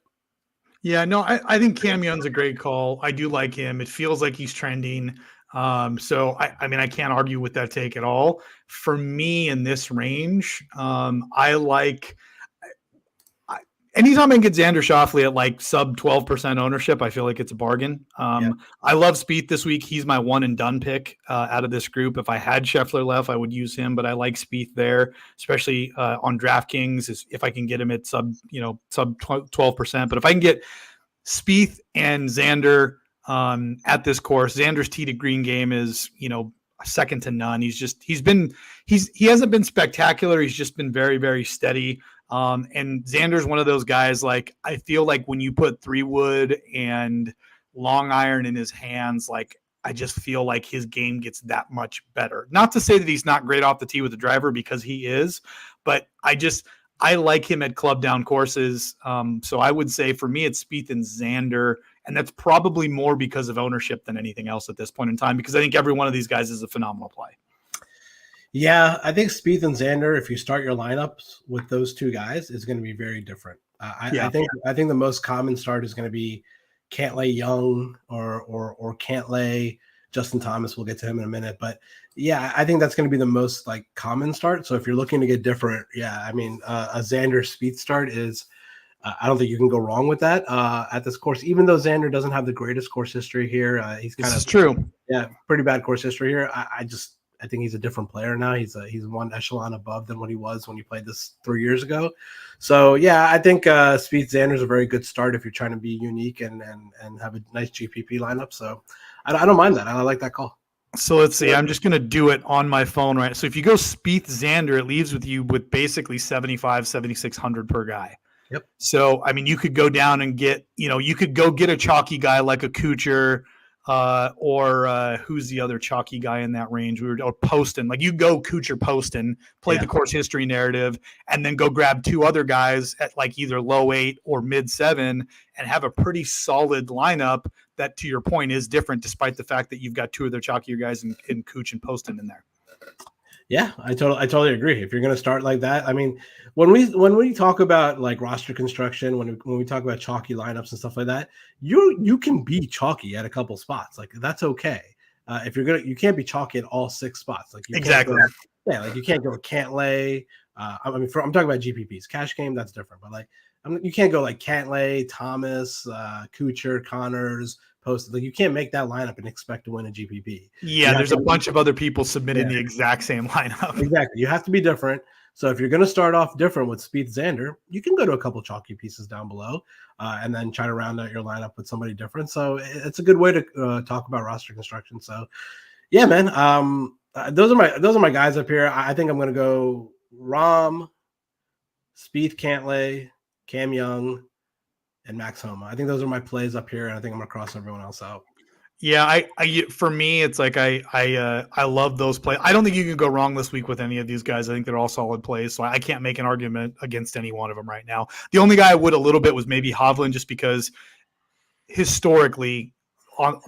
Yeah, no, I think Cam Young's a great call. I do like him. It feels like he's trending. So I mean, I can't argue with that take at all. For me in this range, I like anytime I can get Xander Schauffele at like sub 12% ownership, I feel like it's a bargain. I love Spieth this week. He's my one and done pick out of this group. If I had Scheffler left, I would use him, but I like Spieth there, especially on DraftKings if I can get him at sub 12%. But if I can get Spieth and Xander at this course, Xander's tee to green game is, second to none. He hasn't been spectacular. He's just been very, very steady. And Xander's one of those guys, like, I feel like when you put 3-wood and long iron in his hands, like, I just feel like his game gets that much better. Not to say that he's not great off the tee with the driver, because he is, but I like him at club down courses. So I would say for me, it's Spieth and Xander, and that's probably more because of ownership than anything else at this point in time, because I think every one of these guys is a phenomenal play. Yeah, I think Spieth and Xander, if you start your lineups with those two guys, is going to be very different. I think the most common start is going to be Cantlay Young or Cantlay Justin Thomas. We'll get to him in a minute, but yeah, I think that's going to be the most like common start. So if you're looking to get different, a Xander Spieth start is. I don't think you can go wrong with that at this course, even though Xander doesn't have the greatest course history here. He's kind of true. Yeah, pretty bad course history here. I think he's a different player now. He's one echelon above than what he was when he played this 3 years ago. So yeah, I think Spieth Xander is a very good start if you're trying to be unique and have a nice GPP lineup. So I don't mind that. I like that call. So let's see. I'm just going to do it on my phone, right? So if you go Spieth Xander, it leaves you with basically 7,600 per guy. Yep. So, I mean, you could go down and get, you could go get a chalky guy like a Kuchar or who's the other chalky guy in that range? Or Poston. Like you go Kuchar Poston, play the course history narrative, and then go grab two other guys at like either low 8 or mid 7 and have a pretty solid lineup that, to your point, is different despite the fact that you've got two of their chalkier guys in Kuch and Poston in there. Yeah, I totally agree. If you're going to start like that, I mean, when we talk about like roster construction, when we talk about chalky lineups and stuff like that, you can be chalky at a couple spots. Like that's okay. If you can't be chalky at all 6 spots. Like exactly. Like you can't go Cantlay. I'm talking about GPPs, cash game. That's different. But like you can't go like Cantlay, Thomas, Kuchar, Connors. Posted. Like you can't make that lineup and expect to win a GPP. Yeah, there's a bunch of other people submitting the exact same lineup. Exactly. You have to be different. So if you're going to start off different with Spieth Xander, you can go to a couple chalky pieces down below and then try to round out your lineup with somebody different. So it's a good way to talk about roster construction. So yeah, man. Those are my guys up here. I think I'm going to go Rahm, Spieth Cantlay, Cam Young, and Max Homa. I think those are my plays up here, and I think I'm gonna cross everyone else out. Yeah, for me, it's like I love those plays. I don't think you can go wrong this week with any of these guys. I think they're all solid plays, so I can't make an argument against any one of them right now. The only guy I would a little bit was maybe Hovland, just because historically,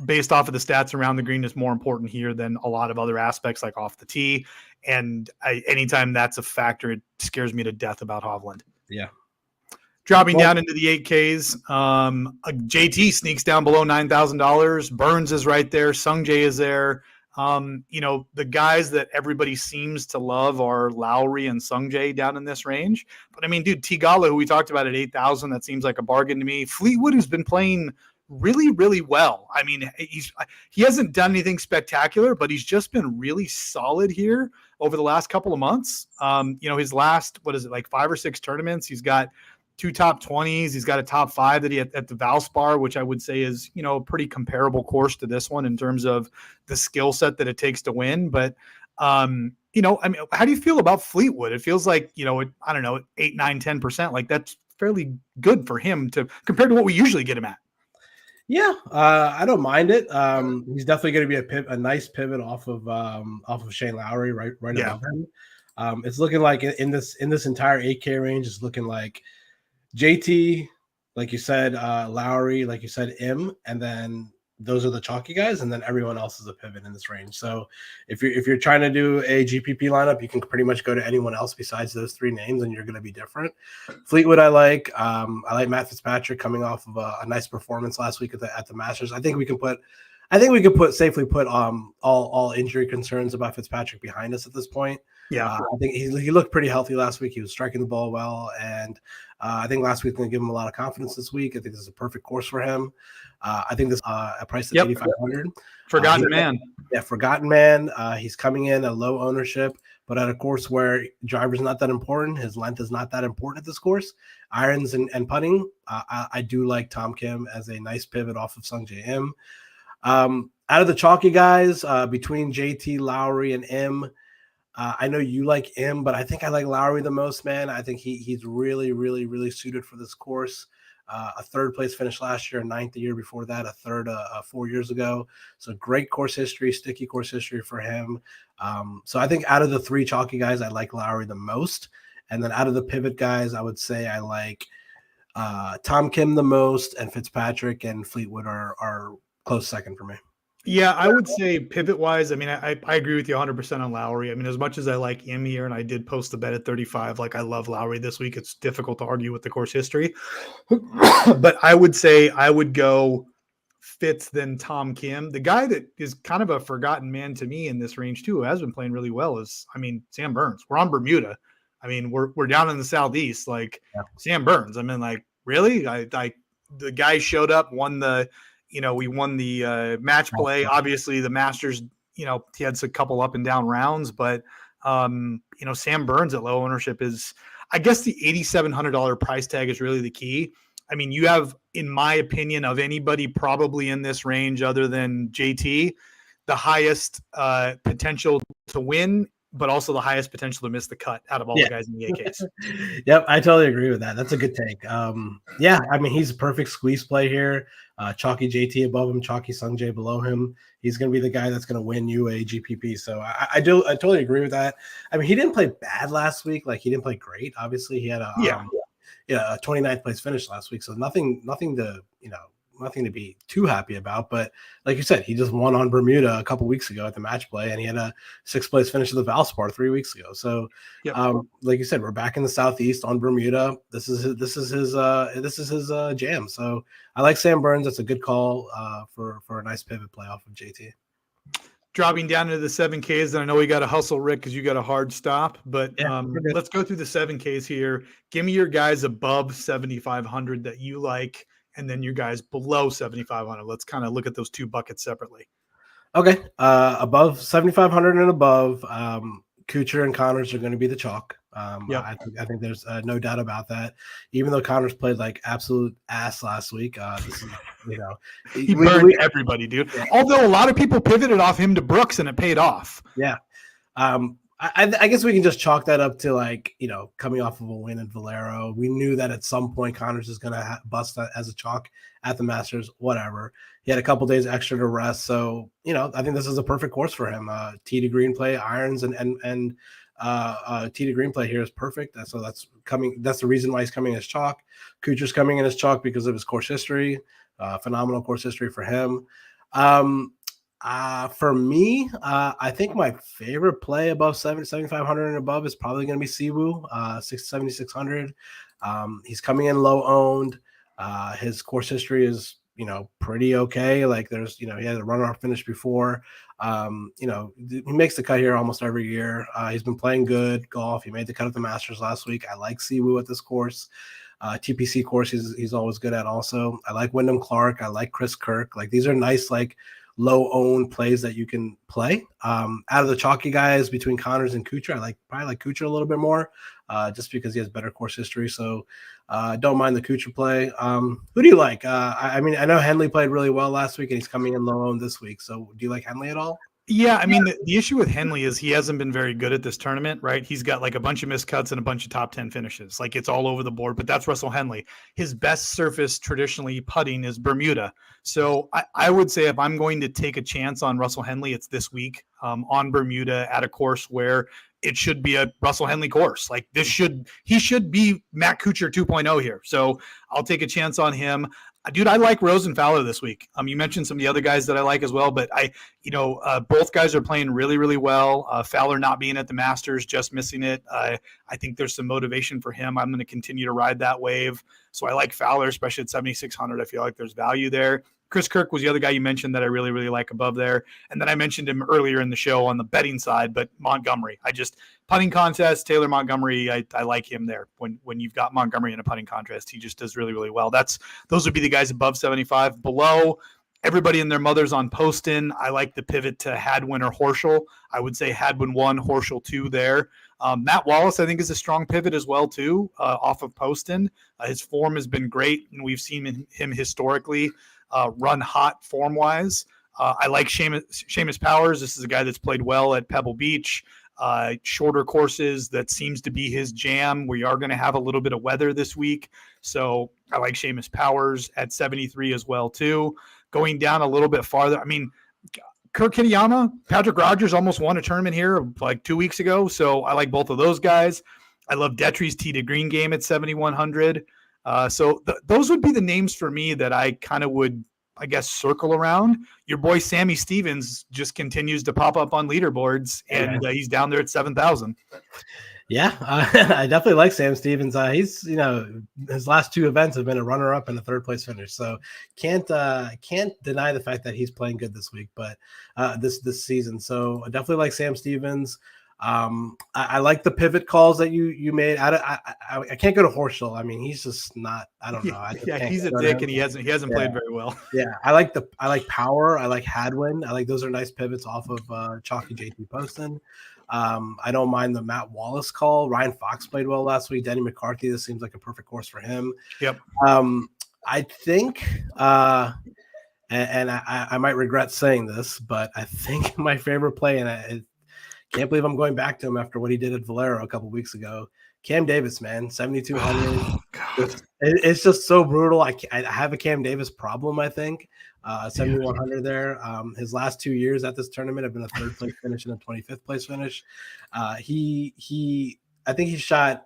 based off of the stats around the green, is more important here than a lot of other aspects like off the tee. And anytime that's a factor, it scares me to death about Hovland. Yeah. Dropping down into the 8Ks, JT sneaks down below $9,000. Burns is right there. Sungjae is there. The guys that everybody seems to love are Lowry and Sungjae down in this range. But I mean, dude, Tigala, who we talked about at 8,000, that seems like a bargain to me. Fleetwood, who's been playing really, really well. I mean, he hasn't done anything spectacular, but he's just been really solid here over the last couple of months. His last, 5 or 6 tournaments, he's got 2 top 20s. He's got a top 5 that he at the Valspar, which I would say is, a pretty comparable course to this one in terms of the skill set that it takes to win. But, how do you feel about Fleetwood? It feels like, I don't know, 8, 9, 10%. Like that's fairly good for him compared to what we usually get him at. Yeah, I don't mind it. He's definitely going to be a nice pivot off of Shane Lowry, right above him. It's looking like in this entire 8K range, it's looking like JT, like you said, Lowry, like you said, and then those are the chalky guys, and then everyone else is a pivot in this range. So if you're trying to do a GPP lineup, you can pretty much go to anyone else besides those 3 names, and you're going to be different. Fleetwood, I like Matt Fitzpatrick coming off of a nice performance last week at the Masters. I think I think we could safely put all injury concerns about Fitzpatrick behind us at this point. Yeah, I think he looked pretty healthy last week. He was striking the ball well, and I think last week's going to give him a lot of confidence this week. I think this is a perfect course for him. I think this a price at 8,500. Forgotten man. Yeah, forgotten man. He's coming in at low ownership, but at a course where driver's not that important. His length is not that important at this course. Irons and putting. I do like Tom Kim as a nice pivot off of Sung Jae Im. Out of the chalky guys, between JT, Lowry, and M, I know you like M, but I think I like Lowry the most, man. I think he's really, really, really suited for this course. A third place finish last year, a ninth the year before that, a third 4 years ago. So great course history, sticky course history for him. So I think out of the three chalky guys, I like Lowry the most. And then out of the pivot guys, I would say I like Tom Kim the most, and Fitzpatrick and Fleetwood are close second for me. Yeah, I would say pivot wise, I mean, I agree with you 100% on Lowry. I mean, as much as I like him here, and I did post the bet at 35, like I love Lowry this week. It's difficult to argue with the course history. But I would say I would go Fitz than Tom Kim. The guy that is kind of a forgotten man to me in this range too, who has been playing really well, is, I mean, Sam Burns. We're on Bermuda. I mean, we're down in the Southeast. Like, Sam Burns. I mean, like, really? The guy showed up, won the. We won the match play. Obviously, the Masters, he had a couple up and down rounds, but, Sam Burns at low ownership is, I guess the $8,700 price tag is really the key. I mean, you have, in my opinion, of anybody probably in this range other than JT, the highest potential to win, but also the highest potential to miss the cut out of all the guys in the AKs. Yep, I totally agree with that. That's a good take. Yeah, I mean, he's a perfect squeeze play here. Chalky JT above him, chalky Sung Jae below him. He's going to be the guy that's going to win you a GPP. So I totally agree with that. I mean, he didn't play bad last week. Like, he didn't play great. Obviously, he had a 29th place finish last week. So nothing to be too happy about. But like you said, he just won on Bermuda a couple weeks ago at the match play, and he had a 6th place finish at the Valspar 3 weeks ago. So, like you said, we're back in the Southeast on Bermuda. This is his jam. So I like Sam Burns. That's a good call for a nice pivot play off of JT. Dropping down into the 7Ks, and I know we got to hustle, Rick, because you got a hard stop. But let's go through the 7Ks here. Give me your guys above 7,500 that you like, and then your guys below 7,500. Let's kind of look at those two buckets separately. Okay. Above 7,500 and above, Kuchar and Connors are going to be the chalk. I think there's no doubt about that. Even though Connors played like absolute ass last week, this is, he burned everybody, dude. Yeah. Although a lot of people pivoted off him to Brooks, and it paid off. Yeah. I guess we can just chalk that up to, like, coming off of a win in Valero. We knew that at some point Connors is going to bust as a chalk at the Masters, whatever. He had a couple days extra to rest. So, I think this is a perfect course for him. Tee to green play, irons, and tee to green play here is perfect. So that's the reason why he's coming as chalk. Kuchar's coming in as chalk because of his course history. Phenomenal course history for him. For me, I think my favorite play above 7,500 and above is probably going to be Siwoo, 7,600. He's coming in low owned. His course history is, pretty okay. Like, there's, he had a runner-up finish before. He makes the cut here almost every year. He's been playing good golf. He made the cut at the Masters last week. I like Siwoo at this course. TPC course he's always good at also. I like Wyndham Clark. I like Chris Kirk. Like, these are nice, like, low-owned plays that you can play. Out of the chalky guys between Connors and Kuchar, I probably like Kuchar a little bit more, just because he has better course history. So don't mind the Kuchar play. Who do you like? I mean, I know Henley played really well last week, and he's coming in low-owned this week. So do you like Henley at all? Yeah, I mean, the issue with Henley is he hasn't been very good at this tournament, right? He's got like a bunch of missed cuts and a bunch of top 10 finishes. Like, it's all over the board, but that's Russell Henley. His best surface traditionally putting is Bermuda. So I would say if I'm going to take a chance on Russell Henley, it's this week on Bermuda at a course where it should be a Russell Henley course. Like, he should be Matt Kuchar 2.0 here. So I'll take a chance on him. Dude, I like Rose and Fowler this week. You mentioned some of the other guys that I like as well, but both guys are playing really, really well. Fowler not being at the Masters, just missing it. I think there's some motivation for him. I'm going to continue to ride that wave. So I like Fowler, especially at 7,600. I feel like there's value there. Chris Kirk was the other guy you mentioned that I really, really like above there. And then I mentioned him earlier in the show on the betting side, but Montgomery. Putting contest, Taylor Montgomery, I like him there. When you've got Montgomery in a putting contest, he just does really, really well. Those would be the guys above 75. Below, everybody and their mother's on Poston. I like the pivot to Hadwin or Horschel. I would say Hadwin 1, Horschel 2 there. Matt Wallace, I think, is a strong pivot as well, too, off of Poston. His form has been great, and we've seen him historically run hot form-wise. I like Seamus Powers. This is a guy that's played well at Pebble Beach. Shorter courses, that seems to be his jam. We are going to have a little bit of weather this week, so I like Seamus Powers at 73 as well, too. Going down a little bit farther, I mean, Kirk Kitayama, Patrick Rogers almost won a tournament here like 2 weeks ago, so I like both of those guys. I love Detry's tee to green game at 7,100. Those would be the names for me that I kind of would, I guess, circle around. Your boy Sammy Stevens just continues to pop up on leaderboards, and he's down there at 7,000. Yeah, I definitely like Sam Stevens. He's, his last 2 events have been a runner-up and a 3rd-place finish. So can't deny the fact that he's playing good this week, but this season. So I definitely like Sam Stevens. I like the pivot calls that you made. I can't go to Horschel. I mean, he's just not. I don't know. He's a dick, and he hasn't played very well. Yeah, I like Power. I like Hadwin. I like those are nice pivots off of Chalky JT Poston. I don't mind the Matt Wallace call. Ryan Fox played well last week. Denny McCarthy, this seems like a perfect course for him. Yep. I think, and I might regret saying this, but I think my favorite play, and I can't believe I'm going back to him after what he did at Valero a couple weeks ago. Cam Davis, man, 7,200. Oh, it's just so brutal. I have a Cam Davis problem, I think. 7,100 there. His last 2 years at this tournament have been a 3rd place finish and a 25th place finish. I think he shot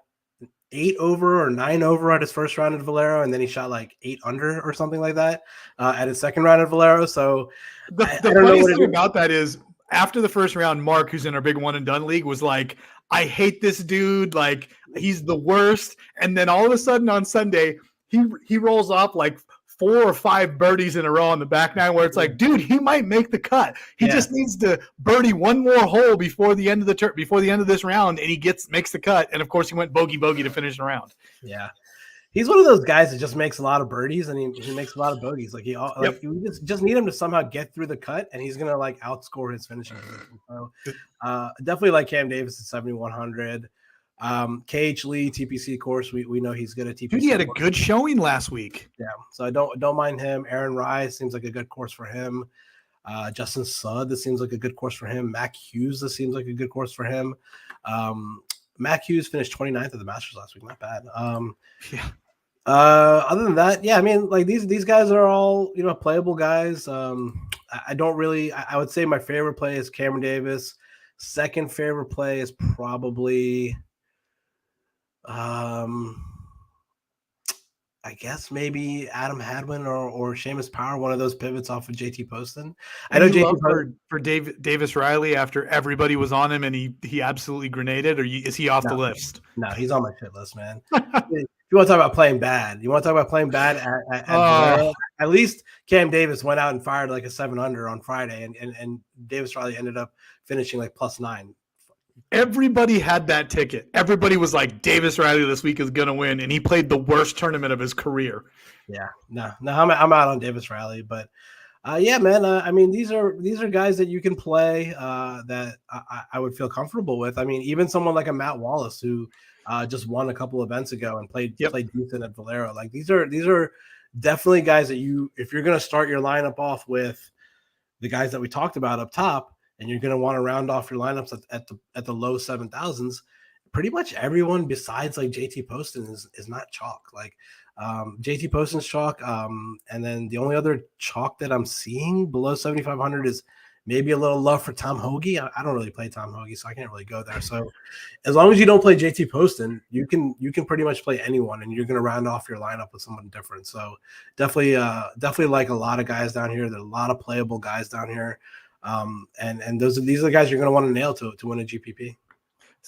8 over or 9 over at his first round at Valero, and then he shot like 8 under or something like that at his second round at Valero. So the funniest thing about that is after the first round, Mark, who's in our big one and done league, was like, I hate this dude. Like, he's the worst. And then all of a sudden on Sunday, he rolls off like 4 or 5 birdies in a row on the back nine, where it's like, dude, he might make the cut. He just needs to birdie one more hole before the end of this round, and he makes the cut. And of course, he went bogey to finish the round. Yeah. He's one of those guys that just makes a lot of birdies, and he makes a lot of bogeys. Like you just need him to somehow get through the cut, and he's gonna like outscore his finishing position. So definitely like Cam Davis at 7,100. KH Lee TPC course, we know he's good at TPC. Dude, he had a good showing last week. Yeah, so I don't mind him. Aaron Rye seems like a good course for him. Justin Sudd, this seems like a good course for him. Mac Hughes, this seems like a good course for him. Mac Hughes finished 29th at the Masters last week. Not bad. Yeah. Other than that, yeah, I mean, like these guys are all, playable guys. I don't really, I would say my favorite play is Cameron Davis. Second favorite play is probably, I guess maybe Adam Hadwin or Seamus Power, one of those pivots off of JT Poston. I know JT for Davis Riley after everybody was on him and he absolutely grenaded, or is he off the list? No, he's on my shit list, man. If you want to talk about playing bad, at least Cam Davis went out and fired like a 7 under on Friday, and Davis Riley ended up finishing like +9. Everybody had that ticket. Everybody was like, Davis Riley this week is going to win, and he played the worst tournament of his career. Yeah, no, I'm out on Davis Riley, but yeah, man. I mean, these are guys that you can play that I would feel comfortable with. I mean, even someone like a Matt Wallace who just won a couple events ago and played decent at Valero. Like these are definitely guys that if you're going to start your lineup off with the guys that we talked about up top, and you're going to want to round off your lineups at the low 7,000s, pretty much everyone besides like JT Poston is not chalk. Like JT Poston's chalk, and then the only other chalk that I'm seeing below 7,500 is maybe a little love for Tom Hoagie. I don't really play Tom Hoagie, so I can't really go there. So as long as you don't play JT Poston, you can pretty much play anyone, and you're going to round off your lineup with someone different. So definitely like a lot of guys down here. There's a lot of playable guys down here. And these are the guys you're going to want to nail to win a GPP.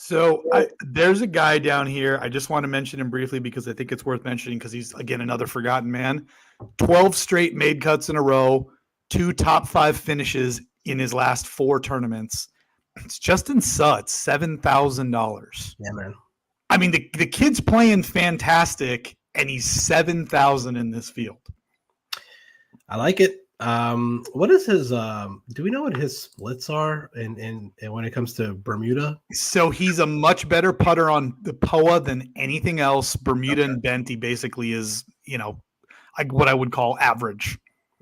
So there's a guy down here. I just want to mention him briefly because I think it's worth mentioning because he's, again, another forgotten man. 12 straight made cuts in a row, 2 top 5 finishes in his last 4 tournaments. It's Justin Sutt, $7,000. Yeah, man. I mean, the kid's playing fantastic, and he's 7,000 in this field. I like it. What is his? Do we know what his splits are? And when it comes to Bermuda, so he's a much better putter on the POA than anything else. Bermuda and bent, he basically is, like what I would call average.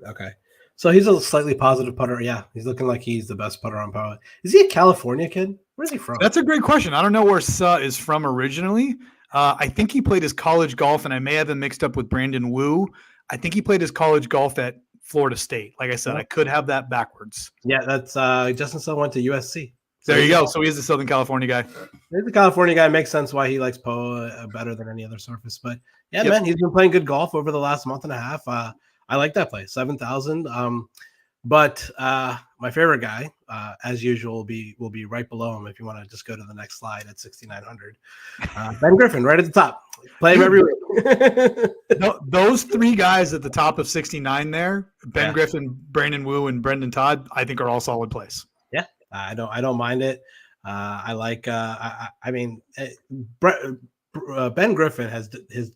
Okay. So he's a slightly positive putter. Yeah, he's looking like he's the best putter on POA. Is he a California kid? Where's he from? That's a great question. I don't know where Suh is from originally. I think he played his college golf, and I may have him mixed up with Brandon Wu. I think he played his college golf at Florida State. Like I said, I could have that backwards. Yeah, that's Justin Suh went to USC. So there you go. So he is a Southern California guy. He's a California guy. Makes sense why he likes POA better than any other surface. But yeah, man, he's been playing good golf over the last month and a half. I like that play, 7,000. But my favorite guy, as usual, will be right below him. If you want to just go to the next slide at 6,900, Ben Griffin, right at the top. Play him every week. Those 3 guys at the top of 69 there, Ben Griffin, Brandon Wu, and Brendan Todd, I think are all solid plays. Yeah, I don't mind it. I like. Ben Griffin has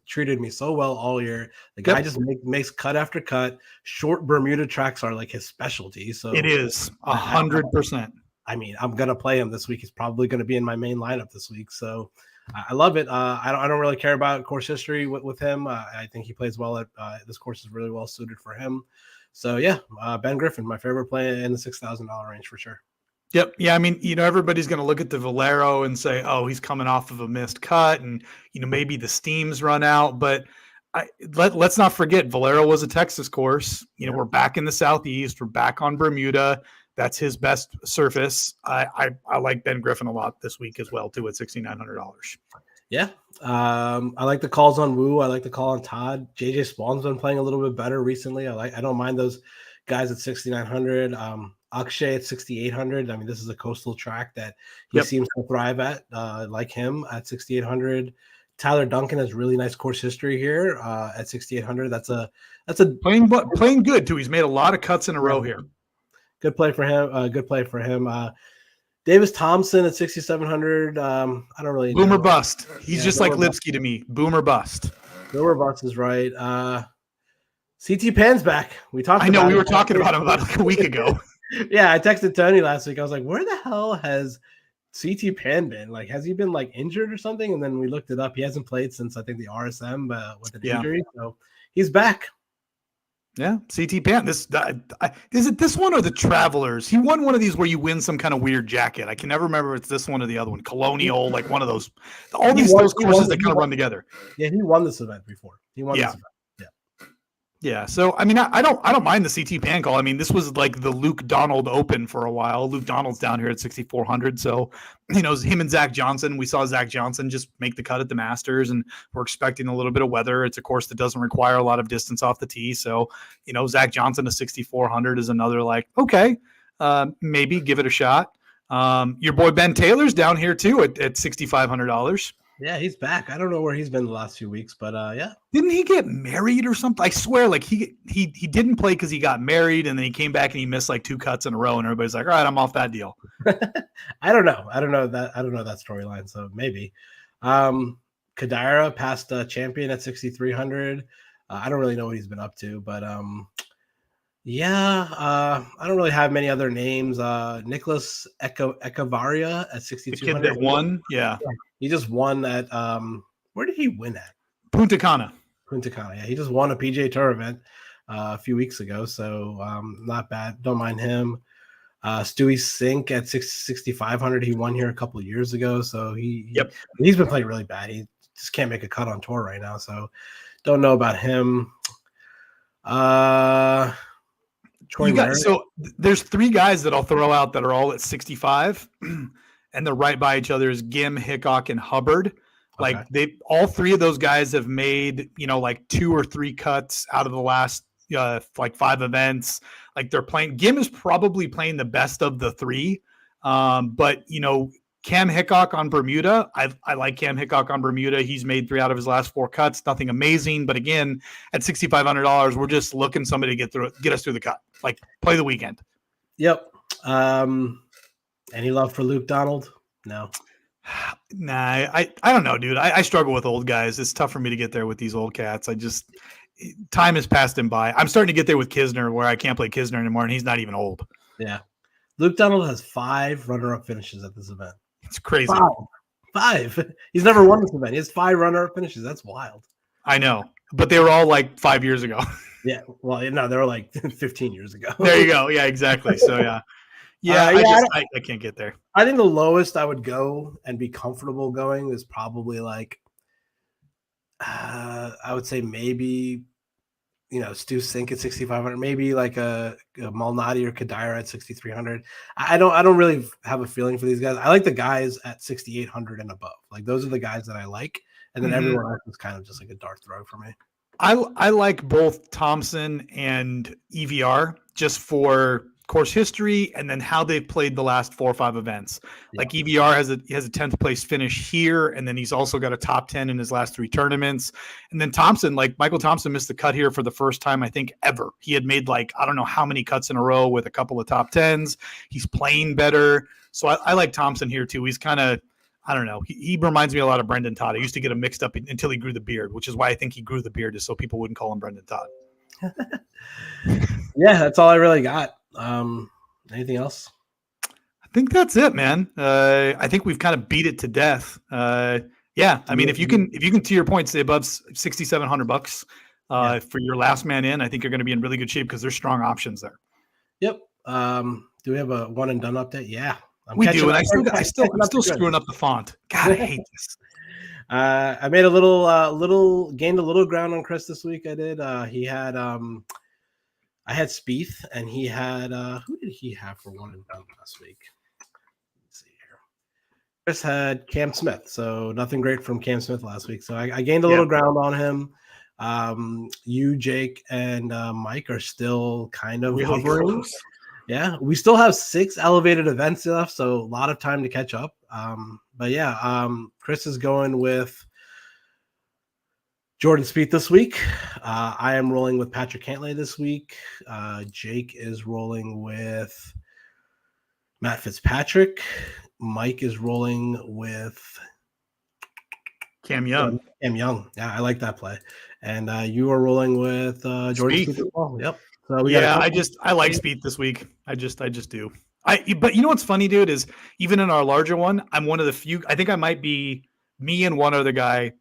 treated me so well all year. The guy just makes cut after cut. Short Bermuda tracks are like his specialty. So it is 100%. I mean, I'm gonna play him this week. He's probably gonna be in my main lineup this week. So I love it. I don't really care about course history with him. I think he plays well at this course is really well suited for him. So yeah, Ben Griffin, my favorite play in the $6,000 range for sure. Yep. Yeah. I mean, everybody's going to look at the Valero and say, oh, he's coming off of a missed cut and, maybe the steam's run out. But let's not forget, Valero was a Texas course. We're back in the Southeast. We're back on Bermuda. That's his best surface. I like Ben Griffin a lot this week as well, too, at $6,900. Yeah. I like the calls on Wu. I like the call on Todd. JJ Spawn's been playing a little bit better recently. I don't mind those guys at 6,900. Akshay at 6,800. I mean, this is a coastal track that he seems to thrive at, like him at 6,800. Tyler Duncan has really nice course history here at 6,800. That's a playing good too. He's made a lot of cuts in a row here. Good play for him. Davis Thompson at 6,700. I don't really boomer bust. He's just like Lipsky to me. Boomer bust. Boomer bust is right. CT Pan's back. We were talking about him about a week ago. Yeah, I texted Tony last week. I was like, where the hell has CT Pan been? Like, has he been like injured or something? And then we looked it up. He hasn't played since I think the RSM with an injury. So he's back. Yeah, CT Pan. Is it this one or the Travelers? He won one of these where you win some kind of weird jacket. I can never remember if it's this one or the other one. Colonial, like one of those. Those courses that kind of run together. Yeah, he won this event before. This event. Yeah, so I mean, I don't mind the CT Pan call. I mean, this was like the Luke Donald Open for a while. Luke Donald's down here at 6,400. So, him and Zach Johnson. We saw Zach Johnson just make the cut at the Masters, and we're expecting a little bit of weather. It's a course that doesn't require a lot of distance off the tee. So, Zach Johnson at 6,400 is another like, okay, maybe give it a shot. Your boy Ben Taylor's down here too at $6,500. Yeah, he's back. I don't know where he's been the last few weeks, but yeah. Didn't he get married or something? I swear, like he didn't play because he got married, and then he came back and he missed like 2 cuts in a row, and everybody's like, all right, I'm off that deal. I don't know that storyline, so maybe. Kadira passed champion at 6,300. I don't really know what he's been up to, but I don't really have many other names. Nicholas Echevarria at 6,200. The kid that won, yeah. He just won at where did he win at? Punta Cana. Yeah, he just won a PGA Tour event a few weeks ago, so not bad. Don't mind him. Stewie Sink at 6,500. He won here a couple of years ago, so he's been playing really bad. He just can't make a cut on tour right now, so don't know about him. So there's 3 guys that I'll throw out that are all at 65. And they're right by each other is Gim, Hickok, and Hubbard. Like all 3 of those guys have made, like 2 or 3 cuts out of the last like 5 events. Like they're playing. Gim is probably playing the best of the 3. But Cam Hickok on Bermuda. I like Cam Hickok on Bermuda. He's made 3 out of his last 4 cuts. Nothing amazing, but again, at $6,500, we're just looking somebody to get us through the cut. Like play the weekend. Yep. Any love for Luke Donald? No. Nah, I don't know, dude. I struggle with old guys. It's tough for me to get there with these old cats. Time has passed him by. I'm starting to get there with Kisner where I can't play Kisner anymore, and he's not even old. Yeah. Luke Donald has 5 runner-up finishes at this event. It's crazy. 5. He's never won this event. He has 5 runner-up finishes. That's wild. I know, but they were all like 5 years ago. Yeah. Well, no, they were like 15 years ago. There you go. Yeah, exactly. So yeah. I can't get there. I think the lowest I would go and be comfortable going is probably like, I would say maybe, Stu Cink at 6,500, maybe like a Malnati or Kadira at 6,300. I don't really have a feeling for these guys. I like the guys at 6,800 and above. Like those are the guys that I like, and then everyone else is kind of just like a dart throw for me. I like both Thompson and EVR just for course history and then how they've played the last 4 or 5 events. Like EVR has a 10th place finish here, and then he's also got a top 10 in his last 3 tournaments. And then Thompson, like Michael Thompson missed the cut here for the first time I think ever. He had made like I don't know how many cuts in a row with a couple of top 10s. He's playing better. So I like Thompson here too. He's kind of, I don't know. He reminds me a lot of Brendan Todd. I used to get him mixed up until he grew the beard, which is why I think he grew the beard, is so people wouldn't call him Brendan Todd. Yeah, that's all I really got. Anything else? I think that's it, man. I think we've kind of beat it to death. Yeah, I mean, if you can, to your point, say above $6,700 for your last man in, I think you're going to be in really good shape because there's strong options there. Yep. Do we have a one and done update? Yeah. We do, and I'm still screwing up the font. God, I hate this. I made gained a little ground on Chris this week. I did. He had I had Spieth, and he had who did he have for one and done last week? Let's see here. Chris had Cam Smith, so nothing great from Cam Smith last week. So I gained a little ground on him. You, Jake, and Mike are still kind of hovering. Yeah, we still have 6 elevated events left, so a lot of time to catch up. But yeah, Chris is going with Jordan Spieth this week. I am rolling with Patrick Cantlay this week. Jake is rolling with Matt Fitzpatrick. Mike is rolling with Cam Young. Yeah, I like that play. And you are rolling with Jordan Spieth as well. Yep. So I like Spieth this week. I just do. But you know what's funny, dude, is even in our larger one, I'm one of the few. I think I might be, me and one other guy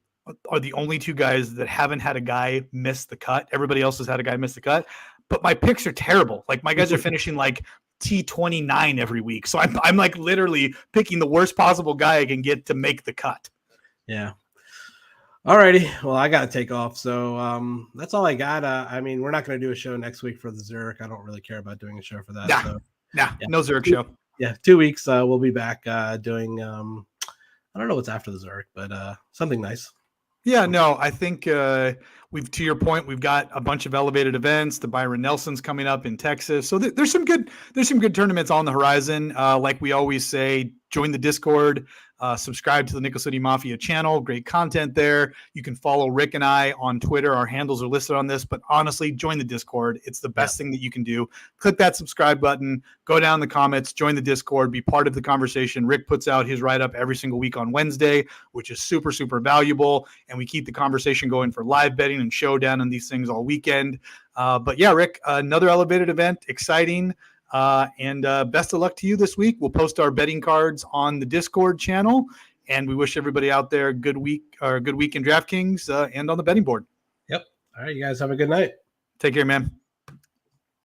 are the only 2 guys that haven't had a guy miss the cut. Everybody else has had a guy miss the cut, but my picks are terrible. Like my guys are finishing like T29 every week. So I'm like literally picking the worst possible guy I can get to make the cut. Yeah. Alrighty. Well, I got to take off. So that's all I got. I mean, we're not going to do a show next week for the Zurich. I don't really care about doing a show for that. No Zurich show. Yeah. 2 weeks. We'll be back doing, I don't know what's after the Zurich, but something nice. Yeah, no, I think to your point, we've got a bunch of elevated events. The Byron Nelson's coming up in Texas. So there's some good tournaments on the horizon. Like we always say, join the Discord, subscribe to the Nickel City Mafia channel. Great content there. You can follow Rik and I on Twitter. Our handles are listed on this, but honestly, join the Discord. It's the best thing that you can do. Click that subscribe button, go down the comments, join the Discord, be part of the conversation. Rik puts out his write-up every single week on Wednesday, which is super, super valuable. And we keep the conversation going for live betting and showdown and these things all weekend. But yeah, Rik, another elevated event, exciting. And best of luck to you this week. We'll post our betting cards on the Discord channel, and we wish everybody out there a good week in DraftKings and on the betting board. Yep. All right, you guys have a good night. Take care, man.